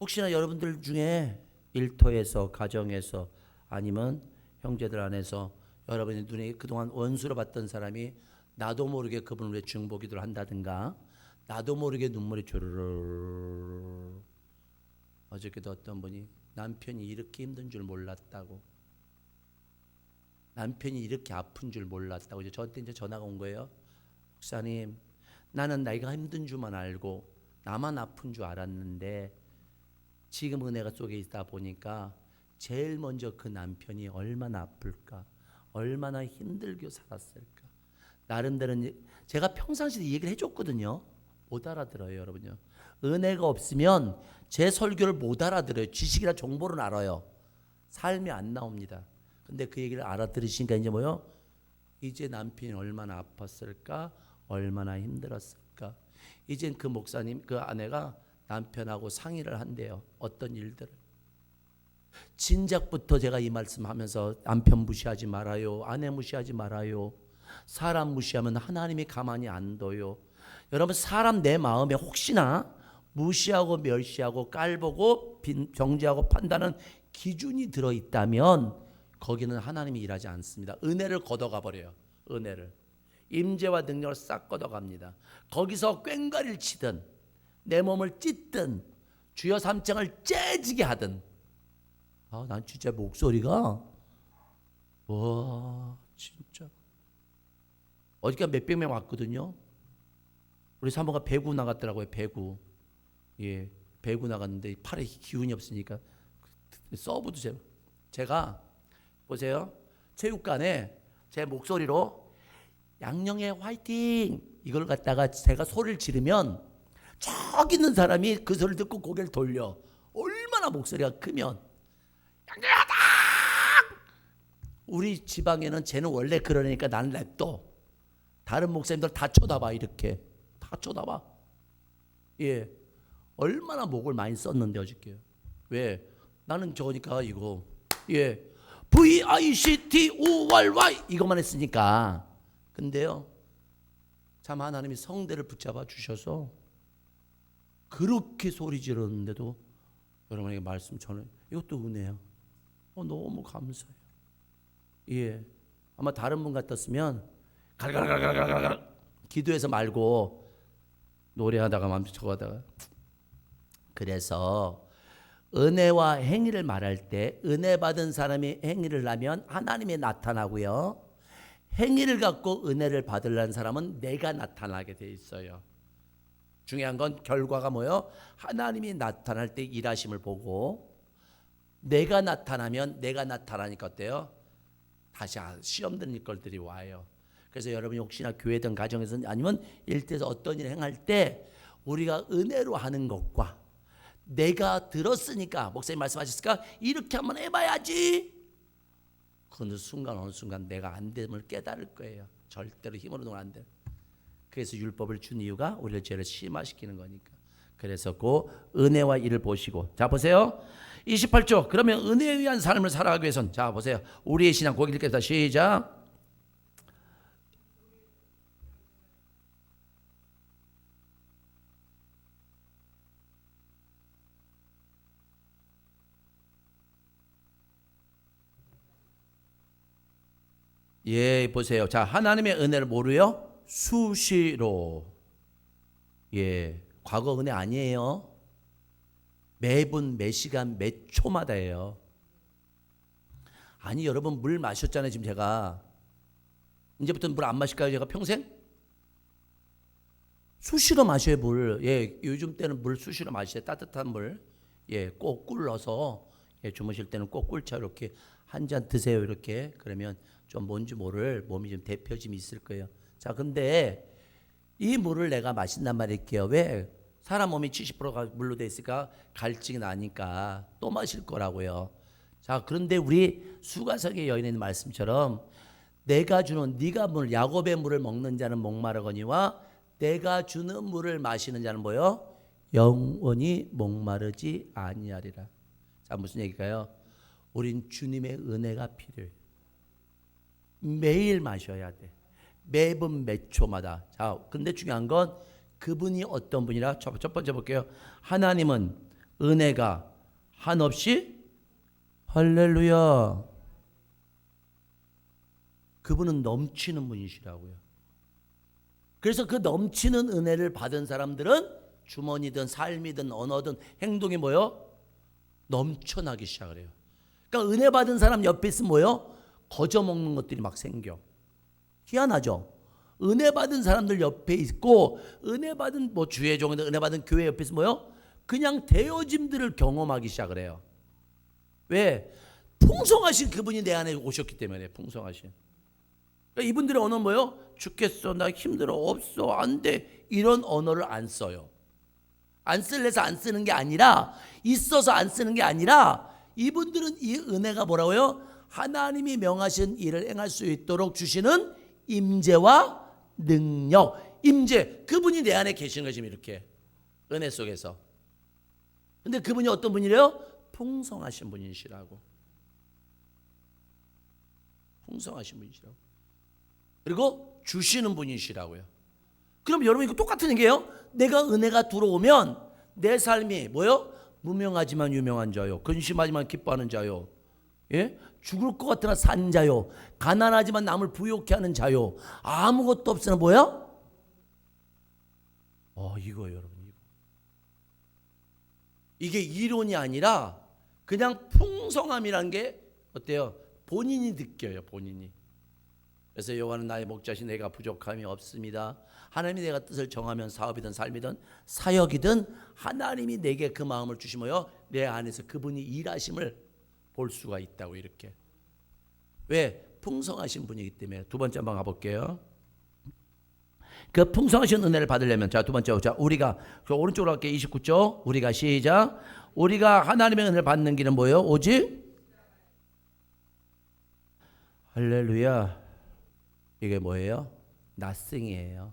Speaker 1: 혹시나 여러분들 중에 일터에서 가정에서 아니면 형제들 안에서 여러분의 눈에 그동안 원수로 봤던 사람이 나도 모르게 그분을 위해 중보기도를 한다든가 나도 모르게 눈물이 주르르. 어저께도 어떤 분이 남편이 이렇게 힘든 줄 몰랐다고, 남편이 이렇게 아픈 줄 몰랐다고 이제 저한테 이제 전화가 온 거예요. 목사님, 나는 내가 힘든 줄만 알고 나만 아픈 줄 알았는데 지금 은혜가 속에 있다 보니까 제일 먼저 그 남편이 얼마나 아플까, 얼마나 힘들게 살았을까. 나름대로 제가 평상시에 이 얘기를 해줬거든요. 못 알아들어요, 여러분요. 은혜가 없으면 제 설교를 못 알아들어요. 지식이나 정보는 알아요. 삶이 안 나옵니다. 근데 그 얘기를 알아들으시니까 이제 뭐요? 이제 남편이 얼마나 아팠을까, 얼마나 힘들었을까. 이젠 그 목사님, 그 아내가 남편하고 상의를 한대요. 어떤 일들을. 진작부터 제가 이 말씀하면서 남편 무시하지 말아요, 아내 무시하지 말아요. 사람 무시하면 하나님이 가만히 안 둬요. 여러분, 사람 내 마음에 혹시나 무시하고 멸시하고 깔보고 정죄하고 판단하는 기준이 들어있다면 거기는 하나님이 일하지 않습니다. 은혜를 걷어가 버려요. 은혜를, 임재와 능력을 싹 걷어갑니다. 거기서 꽹과리를 치든 내 몸을 찢든 주여 삼창을 째지게 하든, 난 진짜 목소리가 와 진짜. 어저께 몇백 명 왔거든요. 우리 사모가 배구 나갔더라고요. 배구. 예, 배구 나갔는데 팔에 기운이 없으니까 서브도 제가 보세요. 체육관에 제 목소리로 양령의 화이팅 이걸 갖다가 제가 소리를 지르면 저기 있는 사람이 그 소리를 듣고 고개를 돌려. 얼마나 목소리가 크면. 양령하다. 우리 지방에는 쟤는 원래 그러니까 나는 냅둬. 다른 목사님들 다 쳐다봐. 이렇게 다 쳐다봐. 예, 얼마나 목을 많이 썼는데 어저께. 왜? 나는 저니까 이거 예 VICTORY 이것만 했으니까. 근데요 참 하나님이 성대를 붙잡아 주셔서 그렇게 소리 지르는데도 여러분에게 말씀 저는 이것도 은혜예요. 너무 감사해요. 예, 아마 다른 분 같았으면 갈갈갈갈갈갈 기도해서 말고 노래하다가 맘쳐가다가. 그래서 은혜와 행위를 말할 때 은혜 받은 사람이 행위를 하면 하나님이 나타나고요. 행위를 갖고 은혜를 받으려는 사람은 내가 나타나게 돼 있어요. 중요한 건 결과가 뭐예요? 하나님이 나타날 때 일하심을 보고 내가 나타나면 내가 나타나니까 어때요? 다시 시험 드는 것들이 와요. 그래서 여러분이 혹시나 교회든 가정에서 아니면 일터에서 어떤 일을 행할 때 우리가 은혜로 하는 것과 내가 들었으니까 목사님 말씀하셨으니까 이렇게 한번 해봐야지. 그 순간 어느 순간 내가 안 됨을 깨달을 거예요. 절대로 힘으로는 안 돼. 그래서 율법을 준 이유가 우리를 죄를 심화시키는 거니까. 그래서 그 은혜와 일을 보시고 자 보세요. 28조 그러면 은혜에 의한 삶을 살아가기 위해서는 자 보세요. 우리의 신앙 고기 읽겠다 시작. 예, 보세요. 자, 하나님의 은혜를 뭐로요? 수시로. 예, 과거 은혜 아니에요. 매분, 매 시간, 매 초마다예요. 아니, 여러분 물 마셨잖아요, 지금 제가. 이제부터 물 안 마실까요, 제가 평생? 수시로 마셔요, 물. 예, 요즘 때는 물 수시로 마시세요. 따뜻한 물. 예, 꼭 꿀러서 예, 주무실 때는 꼭 꿀차 이렇게 한 잔 드세요, 이렇게. 그러면 좀 뭔지 모를 몸이 좀 대표짐이 있을 거예요. 자, 근데 이 물을 내가 마신단 말일게요. 왜? 사람 몸이 70%가 물로 돼 있으니까 갈증이 나니까 또 마실 거라고요. 자, 그런데 우리 수가성의 여인의 말씀처럼 내가 주는 네가 물 야곱의 물을 먹는 자는 목마르거니와 내가 주는 물을 마시는 자는 뭐요? 영원히 목마르지 아니하리라. 자, 무슨 얘기일까요? 우린 주님의 은혜가 필요해요. 매일 마셔야 돼. 매분 매 초마다. 자, 근데 중요한 건 그분이 어떤 분이라 첫 번째 볼게요. 하나님은 은혜가 한없이 할렐루야. 그분은 넘치는 분이시라고요. 그래서 그 넘치는 은혜를 받은 사람들은 주머니든 삶이든 언어든 행동이 뭐요? 넘쳐나기 시작을 해요. 그러니까 은혜 받은 사람 옆에 있으면 뭐요? 거저 먹는 것들이 막 생겨. 희한하죠? 은혜 받은 사람들 옆에 있고 은혜 받은 뭐 주의 종이든 은혜 받은 교회 옆에 있으면 뭐요? 그냥 되어짐들을 경험하기 시작을 해요. 왜? 풍성하신 그분이 내 안에 오셨기 때문에. 풍성하신. 그러니까 이분들의 언어는 뭐요? 죽겠어, 나 힘들어, 없어, 안 돼, 이런 언어를 안 써요. 안 쓸래서 안 쓰는 게 아니라, 있어서 안 쓰는 게 아니라, 이분들은 이 은혜가 뭐라고요? 하나님이 명하신 일을 행할 수 있도록 주시는 임재와 능력. 임재, 그분이 내 안에 계시는 거지. 이렇게 은혜 속에서. 근데 그분이 어떤 분이래요? 풍성하신 분이시라고. 풍성하신 분이시라고. 그리고 주시는 분이시라고요. 그럼 여러분 이거 똑같은 얘기예요. 내가 은혜가 들어오면 내 삶이 뭐요? 무명하지만 유명한 자요, 근심하지만 기뻐하는 자요, 예? 죽을 것 같으나 산 자요, 가난하지만 남을 부욕해 하는 자요, 아무것도 없으나 뭐야? 이거예요, 여러분. 이게 이론이 아니라 그냥 풍성함이란 게 어때요? 본인이 느껴요, 본인이. 그래서 여호와는 나의 목자시 내가 부족함이 없습니다. 하나님이 내가 뜻을 정하면 사업이든 삶이든 사역이든 하나님이 내게 그 마음을 주시며요, 내 안에서 그분이 일하심을 볼 수가 있다고. 이렇게. 왜? 풍성하신 분이기 때문에. 두 번째 한번 가볼게요. 그 풍성하신 은혜를 받으려면 자, 두 번째, 자, 우리가 그 오른쪽으로 할게. 29쪽 우리가 시작. 우리가 하나님의 은혜를 받는 길은 뭐예요? 오직 할렐루야. 이게 뭐예요? nothing이에요.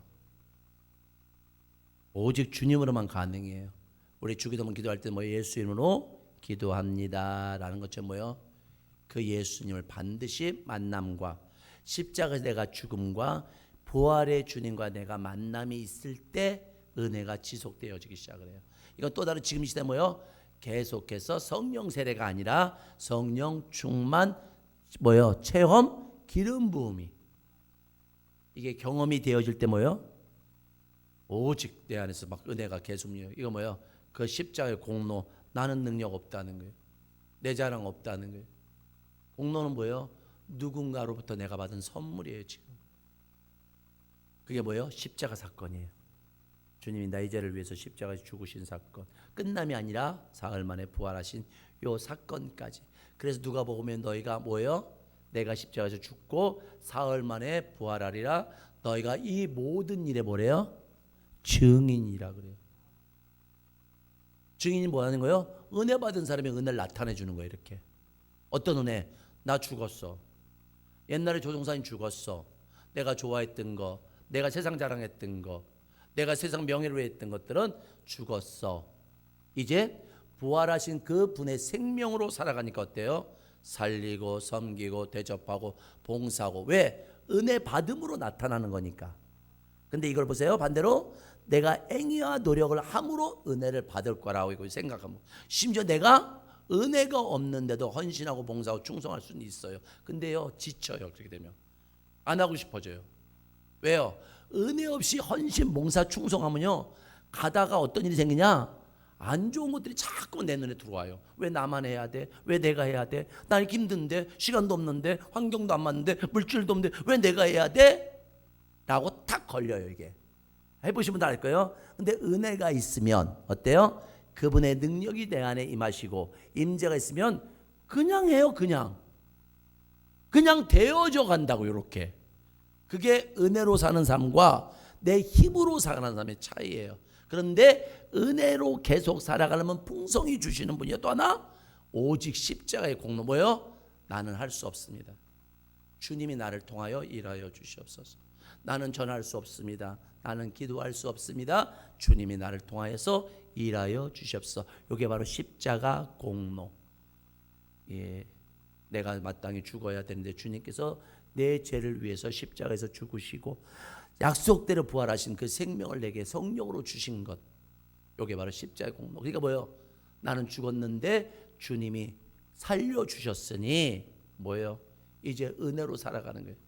Speaker 1: 오직 주님으로만 가능해요. 우리 주기도문 기도할 때 뭐 예수 이름으로 기도합니다 라는 것처럼 뭐예요? 그 예수님을 반드시 만남과 십자가에서 내가 죽음과 부활의 주님과 내가 만남이 있을 때 은혜가 지속되어지기 시작을 해요. 이건 또 다른 지금 이 시대 뭐예요? 계속해서 성령 세례가 아니라 성령 충만 뭐예요? 체험 기름 부음이 이게 경험이 되어질 때 뭐예요? 오직 내 안에서 막 은혜가 계속 이거 뭐예요? 그 십자가의 공로. 나는 능력 없다는 거예요. 내 자랑 없다는 거예요. 공로는 뭐예요? 누군가로부터 내가 받은 선물이에요. 지금 그게 뭐예요? 십자가 사건이에요. 주님이 나의 죄를 위해서 십자가에서 죽으신 사건. 끝남이 아니라 사흘 만에 부활하신 요 사건까지. 그래서 누가 보면 너희가 뭐예요? 내가 십자가에서 죽고 사흘 만에 부활하리라. 너희가 이 모든 일에 뭐래요? 증인이라 그래요. 증인이 뭐 하는 거예요? 은혜 받은 사람이 은혜를 나타내 주는 거예요. 이렇게. 어떤 은혜? 나 죽었어. 옛날에 조종사님 죽었어. 내가 좋아했던 거, 내가 세상 자랑했던 거, 내가 세상 명예를 위해 했던 것들은 죽었어. 이제 부활하신 그 분의 생명으로 살아가니까 어때요? 살리고 섬기고 대접하고 봉사하고. 왜? 은혜 받음으로 나타나는 거니까. 근데 이걸 보세요. 반대로 내가 행위와 노력을 함으로 은혜를 받을 거라고 생각하면, 심지어 내가 은혜가 없는데도 헌신하고 봉사하고 충성할 수는 있어요. 근데요, 지쳐요. 그렇게 되면 안 하고 싶어져요. 왜요? 은혜 없이 헌신 봉사 충성하면요, 가다가 어떤 일이 생기냐? 안 좋은 것들이 자꾸 내 눈에 들어와요. 왜 나만 해야 돼? 왜 내가 해야 돼? 나 힘든데, 시간도 없는데, 환경도 안 맞는데, 물질도 없는데 왜 내가 해야 돼? 라고 탁 걸려요. 이게 해보시면 다 알 거예요. 근데 은혜가 있으면 어때요? 그분의 능력이 내 안에 임하시고 임재가 있으면 그냥 해요. 그냥 되어져 간다고. 이렇게. 그게 은혜로 사는 삶과 내 힘으로 살아가는 삶의 차이예요. 그런데 은혜로 계속 살아가려면 풍성히 주시는 분이 또 하나, 오직 십자가의 공로. 뭐예요? 나는 할 수 없습니다. 주님이 나를 통하여 일하여 주시옵소서. 나는 전할 수 없습니다. 나는 기도할 수 없습니다. 주님이 나를 통하여서 일하여 주시옵소서. 이게 바로 십자가 공로. 예, 내가 마땅히 죽어야 되는데 주님께서 내 죄를 위해서 십자가에서 죽으시고 약속대로 부활하신 그 생명을 내게 성령으로 주신 것. 이게 바로 십자가의 공로. 그러니까 뭐예요? 나는 죽었는데 주님이 살려주셨으니 뭐예요? 이제 은혜로 살아가는 거예요.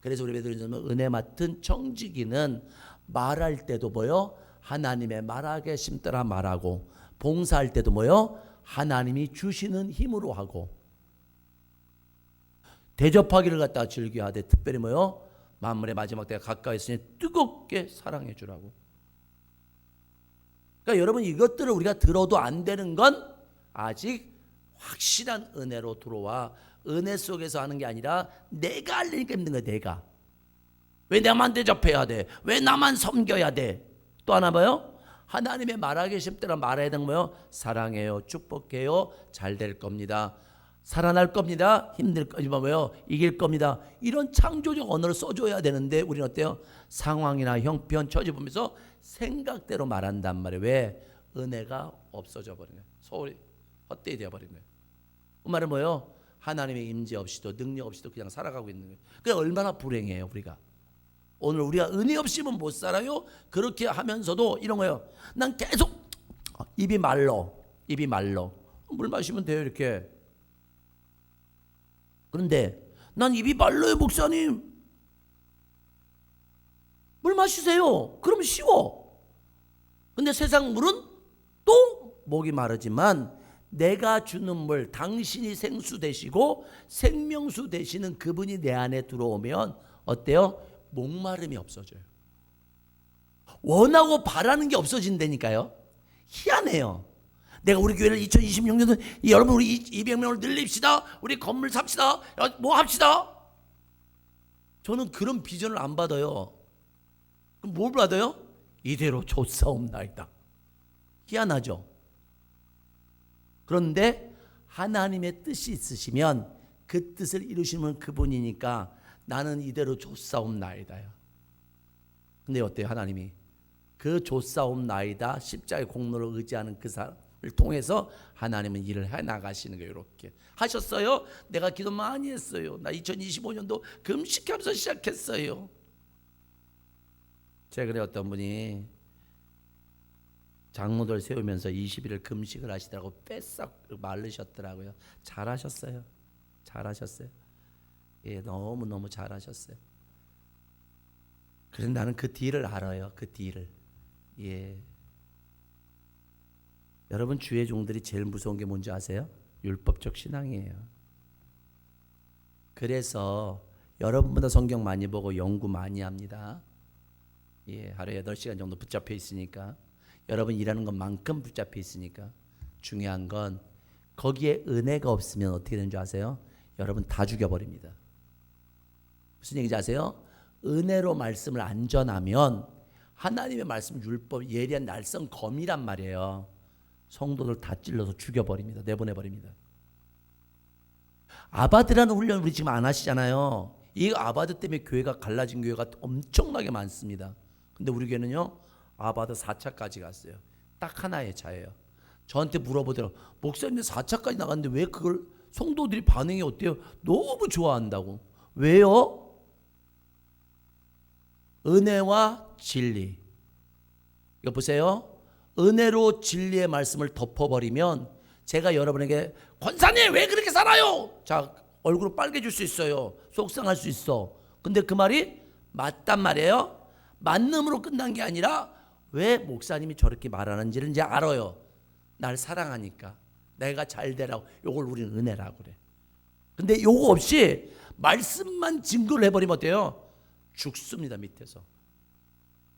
Speaker 1: 그래서 우리 베드로전서 은혜 맡은 청지기는 말할 때도 뭐요? 하나님의 말하게 하심 따라 말하고, 봉사할 때도 뭐요? 하나님이 주시는 힘으로 하고, 대접하기를 갖다가 즐겨하되 특별히 뭐요? 만물의 마지막 때가 가까이 있으니 뜨겁게 사랑해 주라고. 그러니까 여러분, 이것들을 우리가 들어도 안 되는 건 아직 확실한 은혜로 들어와 은혜 속에서 하는 게 아니라 내가 하려니까 힘든 거야. 내가 왜 나만 대접해야 돼? 왜 나만 섬겨야 돼? 또 하나 뭐요? 하나님의 말하기 쉽더라 말해야 되는 거요. 사랑해요, 축복해요, 잘 될 겁니다, 살아날 겁니다, 힘들 거지만 뭐요? 이길 겁니다. 이런 창조적 언어를 써줘야 되는데 우리는 어때요? 상황이나 형편 처지 보면서 생각대로 말한단 말이에요. 왜? 은혜가 없어져 버리는 거예요. 소홀히 헛되이 되어버리는 거예요. 그 말은 뭐예요? 하나님의 임재 없이도 능력 없이도 그냥 살아가고 있는 거예요. 그게 얼마나 불행해요. 우리가 오늘 우리가 은혜 없이는 못 살아요. 그렇게 하면서도 이런 거예요. 난 계속 입이 말러 물 마시면 돼요. 이렇게. 그런데 난 입이 말라요. 목사님 물 마시세요. 그러면 쉬워. 근데 세상 물은 또 목이 마르지만 내가 주는 물, 당신이 생수 되시고 생명수 되시는 그분이 내 안에 들어오면 어때요? 목마름이 없어져요. 원하고 바라는 게 없어진다니까요. 희한해요. 내가 우리 교회를 2026년도 여러분 우리 200명을 늘립시다. 우리 건물 삽시다. 뭐 합시다. 저는 그런 비전을 안 받아요. 뭘 받아요? 이대로 줬사옵나이다. 희한하죠? 그런데 하나님의 뜻이 있으시면 그 뜻을 이루시는 그분이니까 나는 이대로 줬사옵나이다요. 근데 어때요? 하나님이 그 줬사옵나이다 십자가의 공로를 의지하는 그 사람을 통해서 하나님은 일을 해나가시는 거예요. 이렇게 하셨어요? 내가 기도 많이 했어요. 나 2025년도 금식하면서 시작했어요. 최근에 어떤 분이 장로들 세우면서 20일을 금식을 하시더라고. 빼싹 마르셨더라고요. 잘하셨어요. 잘하셨어요. 예, 너무너무 잘하셨어요. 그래서 나는 그 뒤를 알아요. 그 뒤를. 예. 여러분, 주의 종들이 제일 무서운 게 뭔지 아세요? 율법적 신앙이에요. 그래서 여러분보다 성경 많이 보고 연구 많이 합니다. 예, 하루에 8시간 정도 붙잡혀 있으니까, 여러분 일하는 것만큼 붙잡혀 있으니까. 중요한 건 거기에 은혜가 없으면 어떻게 되는 줄 아세요? 여러분 다 죽여버립니다. 무슨 얘기인지 아세요? 은혜로 말씀을 안 전하면 하나님의 말씀 율법 예리한 날선 검이란 말이에요. 성도들 다 찔러서 죽여버립니다. 내보내버립니다. 아바드라는 훈련 우리 지금 안 하시잖아요. 이 아바드 때문에 교회가 갈라진 교회가 엄청나게 많습니다. 근데 우리 교회는요, 아바드 4차까지 갔어요. 딱 하나의 차예요. 저한테 물어보더라고요. 목사님 4차까지 나갔는데 왜 그걸 성도들이 반응이 어때요? 너무 좋아한다고. 왜요? 은혜와 진리. 이거 보세요. 은혜로 진리의 말씀을 덮어버리면 제가 여러분에게 권사님 왜 그렇게 살아요? 자, 얼굴을 빨개질 수 있어요. 속상할 수 있어. 근데 그 말이 맞단 말이에요. 만남으로 끝난 게 아니라 왜 목사님이 저렇게 말하는지를 이제 알아요. 날 사랑하니까. 내가 잘 되라고. 요걸 우리는 은혜라고 그래. 근데 요거 없이 말씀만 증거를 해버리면 어때요? 죽습니다. 밑에서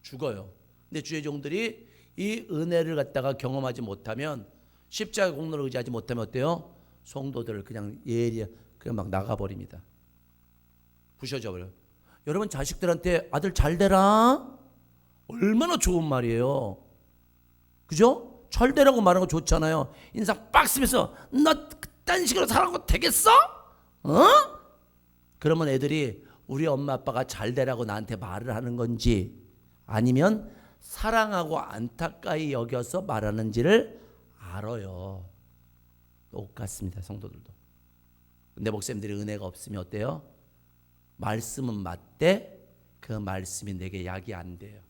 Speaker 1: 죽어요. 근데 주의 종들이 이 은혜를 갖다가 경험하지 못하면, 십자가 공로를 의지하지 못하면 어때요? 성도들을 그냥 그냥 막 나가버립니다. 부셔져 버려요. 여러분 자식들한테 아들 잘 되라, 얼마나 좋은 말이에요. 그죠? 잘 되라고 말하는 거 좋잖아요. 인상 빡 쓰면서 너 그딴 식으로 살아도 되겠어? 어? 그러면 애들이 우리 엄마 아빠가 잘 되라고 나한테 말을 하는 건지, 아니면 사랑하고 안타까이 여겨서 말하는지를 알아요. 똑같습니다. 성도들도. 근데 목사님들이 은혜가 없으면 어때요? 말씀은 맞대, 그 말씀이 내게 약이 안 돼요.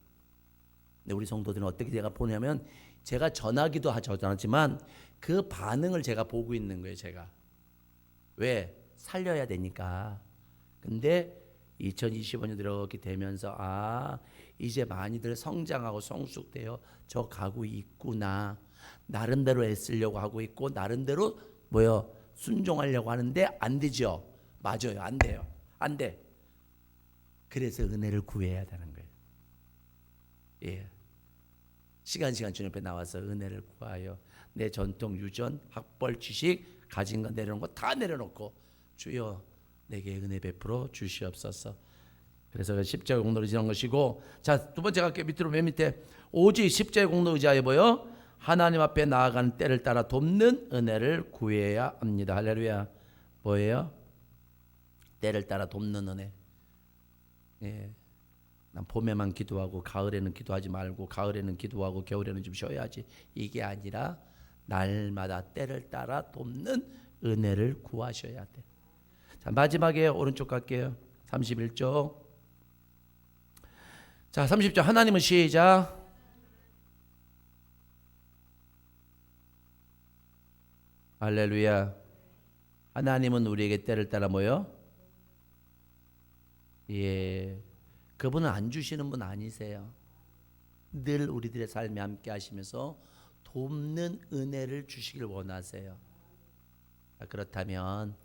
Speaker 1: 근데 우리 성도들은 어떻게 제가 보냐면, 제가 전하기도 하지만 그 반응을 제가 보고 있는 거예요. 제가 왜? 살려야 되니까. 근데 2025년 들어가게 되면서 이제 많이들 성장하고 성숙되어 저 가고 있구나. 나름대로 애쓰려고 하고 있고 나름대로 순종하려고 하는데 안 되죠. 맞아요. 안 돼요. 안 돼. 그래서 은혜를 구해야 되는 거예요. 예. 시간 주 옆에 나와서 은혜를 구하여 내 전통 유전 학벌 지식 가진 거 내려놓은 거 다 내려놓고 주여 내게 은혜 베풀어 주시옵소서. 그래서 십자가 공로를 의지한 것이고, 자, 두 번째 갈게요. 밑으로 맨 밑에 오직 십자가 공로 의지하여 하나님 앞에 나아가는 때를 따라 돕는 은혜를 구해야 합니다. 할렐루야. 뭐예요? 때를 따라 돕는 은혜. 예. 난 봄에만 기도하고 가을에는 기도하지 말고, 가을에는 기도하고 겨울에는 좀 쉬어야지, 이게 아니라 날마다 때를 따라 돕는 은혜를 구하셔야 돼. 자, 마지막에 오른쪽 갈게요. 31쪽. 자, 30절 하나님은 시작. 할렐루야. 하나님은 우리에게 때를 따라 예. 그분은 안 주시는 분 아니세요. 늘 우리들의 삶에 함께 하시면서 돕는 은혜를 주시길 원하세요. 그렇다면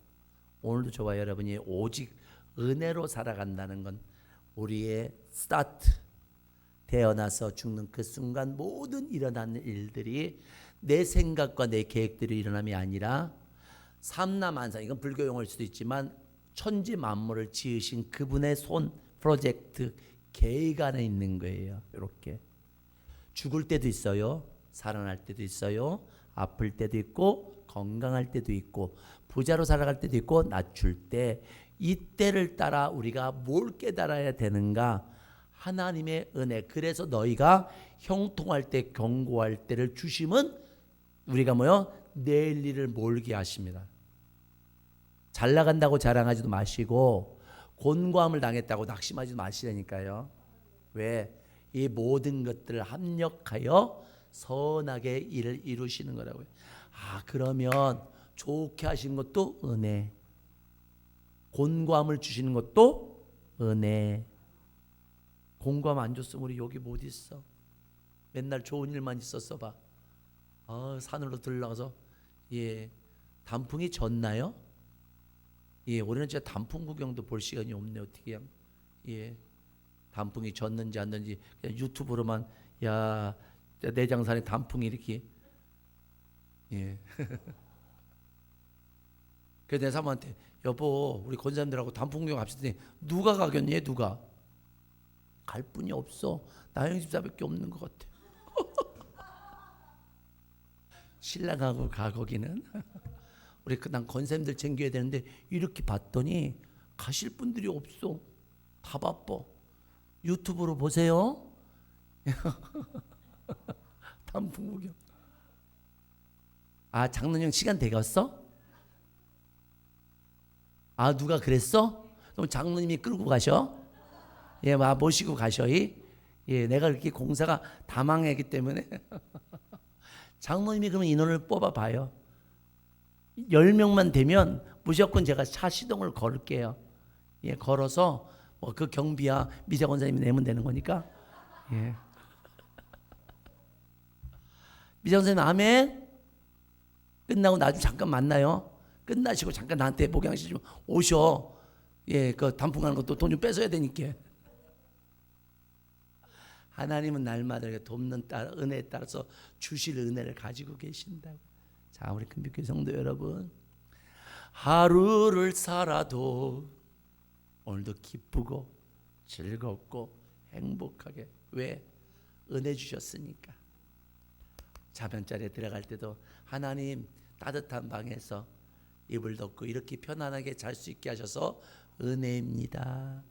Speaker 1: 오늘도 저와 여러분이 오직 은혜로 살아간다는 건 우리의 스타트, 태어나서 죽는 그 순간 모든 일어나는 일들이 내 생각과 내 계획대로 일어남이 아니라 삼라만상, 이건 불교 용어일 수도 있지만 천지 만물을 지으신 그분의 손, 프로젝트, 계가 안에 있는 거예요. 이렇게 죽을 때도 있어요. 살아날 때도 있어요. 아플 때도 있고 건강할 때도 있고 부자로 살아갈 때도 있고 낮출 때, 이때를 따라 우리가 뭘 깨달아야 되는가? 하나님의 은혜. 그래서 너희가 형통할 때 경고할 때를 주심은 우리가 뭐요? 내일 일을 몰게 하십니다. 잘 나간다고 자랑하지도 마시고 곤고함을 당했다고 낙심하지도 마시라니까요. 왜? 이 모든 것들을 합력하여 선하게 일을 이루시는 거라고요. 그러면 좋게 하시는 것도 은혜, 곤고함을 주시는 것도 은혜. 곤고함 안 줬으면 우리 여기 못 있어. 맨날 좋은 일만 있었어 봐. 산으로 들러가서 단풍이 졌나요? 우리는 진짜 단풍 구경도 볼 시간이 없네. 어떻게 그냥 단풍이 졌는지 안 졌는지 그냥 유튜브로만 내장산에 단풍이 이렇게 그래서 내 사모한테 여보 우리 권사님들하고 단풍 구경 갑시다. 누가 가겠니? 누가? 갈 분이 없어. 나영 집사밖에 없는 것 같아. 신랑하고 가 거기는. 우리 난 권사님들 챙겨야 되는데 이렇게 봤더니 가실 분들이 없어. 다 바빠. 유튜브로 보세요. 단풍 구경. 장로님 시간 되겠어? 누가 그랬어? 그럼 장로님이 끌고 가셔? 모시고 가셔. 내가 그렇게 공사가 다 망했기 때문에 장로님이 그러면 인원을 뽑아봐요. 10명만 되면 무조건 제가 차 시동을 걸을게요. 걸어서 그 경비야 미자 권사님이 내면 되는 거니까. 미자 권사님 아멘. 끝나고 나중에 잠깐 만나요. 끝나시고 잠깐 나한테 목양식 좀 오셔. 그 단풍 가는 것도 돈 좀 뺏어야 되니까. 하나님은 날마다 돕는 은혜에 따라서 주실 은혜를 가지고 계신다고. 자, 우리 금빛교회 성도 여러분, 하루를 살아도 오늘도 기쁘고 즐겁고 행복하게. 왜? 은혜 주셨으니까. 자변자리에 들어갈 때도 하나님 따뜻한 방에서 이불 덮고 이렇게 편안하게 잘 수 있게 하셔서 은혜입니다.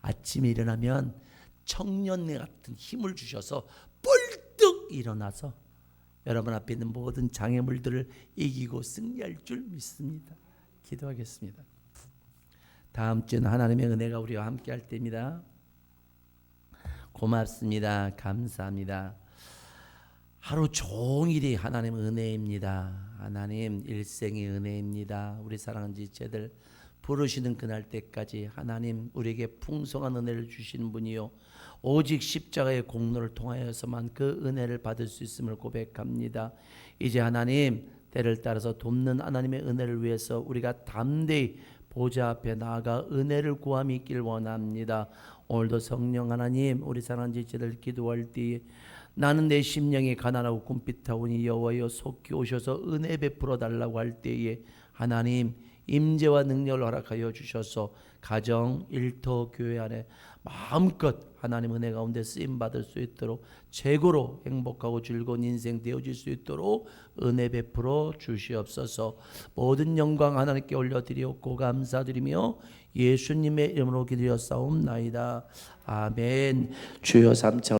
Speaker 1: 아침에 일어나면 청년네 같은 힘을 주셔서 뻘떡 일어나서 여러분 앞에 있는 모든 장애물들을 이기고 승리할 줄 믿습니다. 기도하겠습니다. 다음 주는 하나님의 은혜가 우리와 함께 할 때입니다. 고맙습니다. 감사합니다. 하루 종일이 하나님 은혜입니다. 하나님 일생의 은혜입니다. 우리 사랑하는 지체들 부르시는 그날 때까지 하나님 우리에게 풍성한 은혜를 주시는 분이요 오직 십자가의 공로를 통하여서만 그 은혜를 받을 수 있음을 고백합니다. 이제 하나님 때를 따라서 돕는 하나님의 은혜를 위해서 우리가 담대히 보좌 앞에 나아가 은혜를 구함이 있길 원합니다. 오늘도 성령 하나님 우리 사랑하는 지체들 기도할 때에 나는 내 심령이 가난하고 꿈빛하오니 여호와여 속히 오셔서 은혜 베풀어 달라고 할 때에 하나님 임재와 능력을 허락하여 주셔서 가정, 일터, 교회 안에 마음껏 하나님 은혜 가운데 쓰임받을 수 있도록 최고로 행복하고 즐거운 인생 되어질 수 있도록 은혜 베풀어 주시옵소서. 모든 영광 하나님께 올려드리옵고 감사드리며 예수님의 이름으로 기도하옵나이다. 아멘. 주여 3차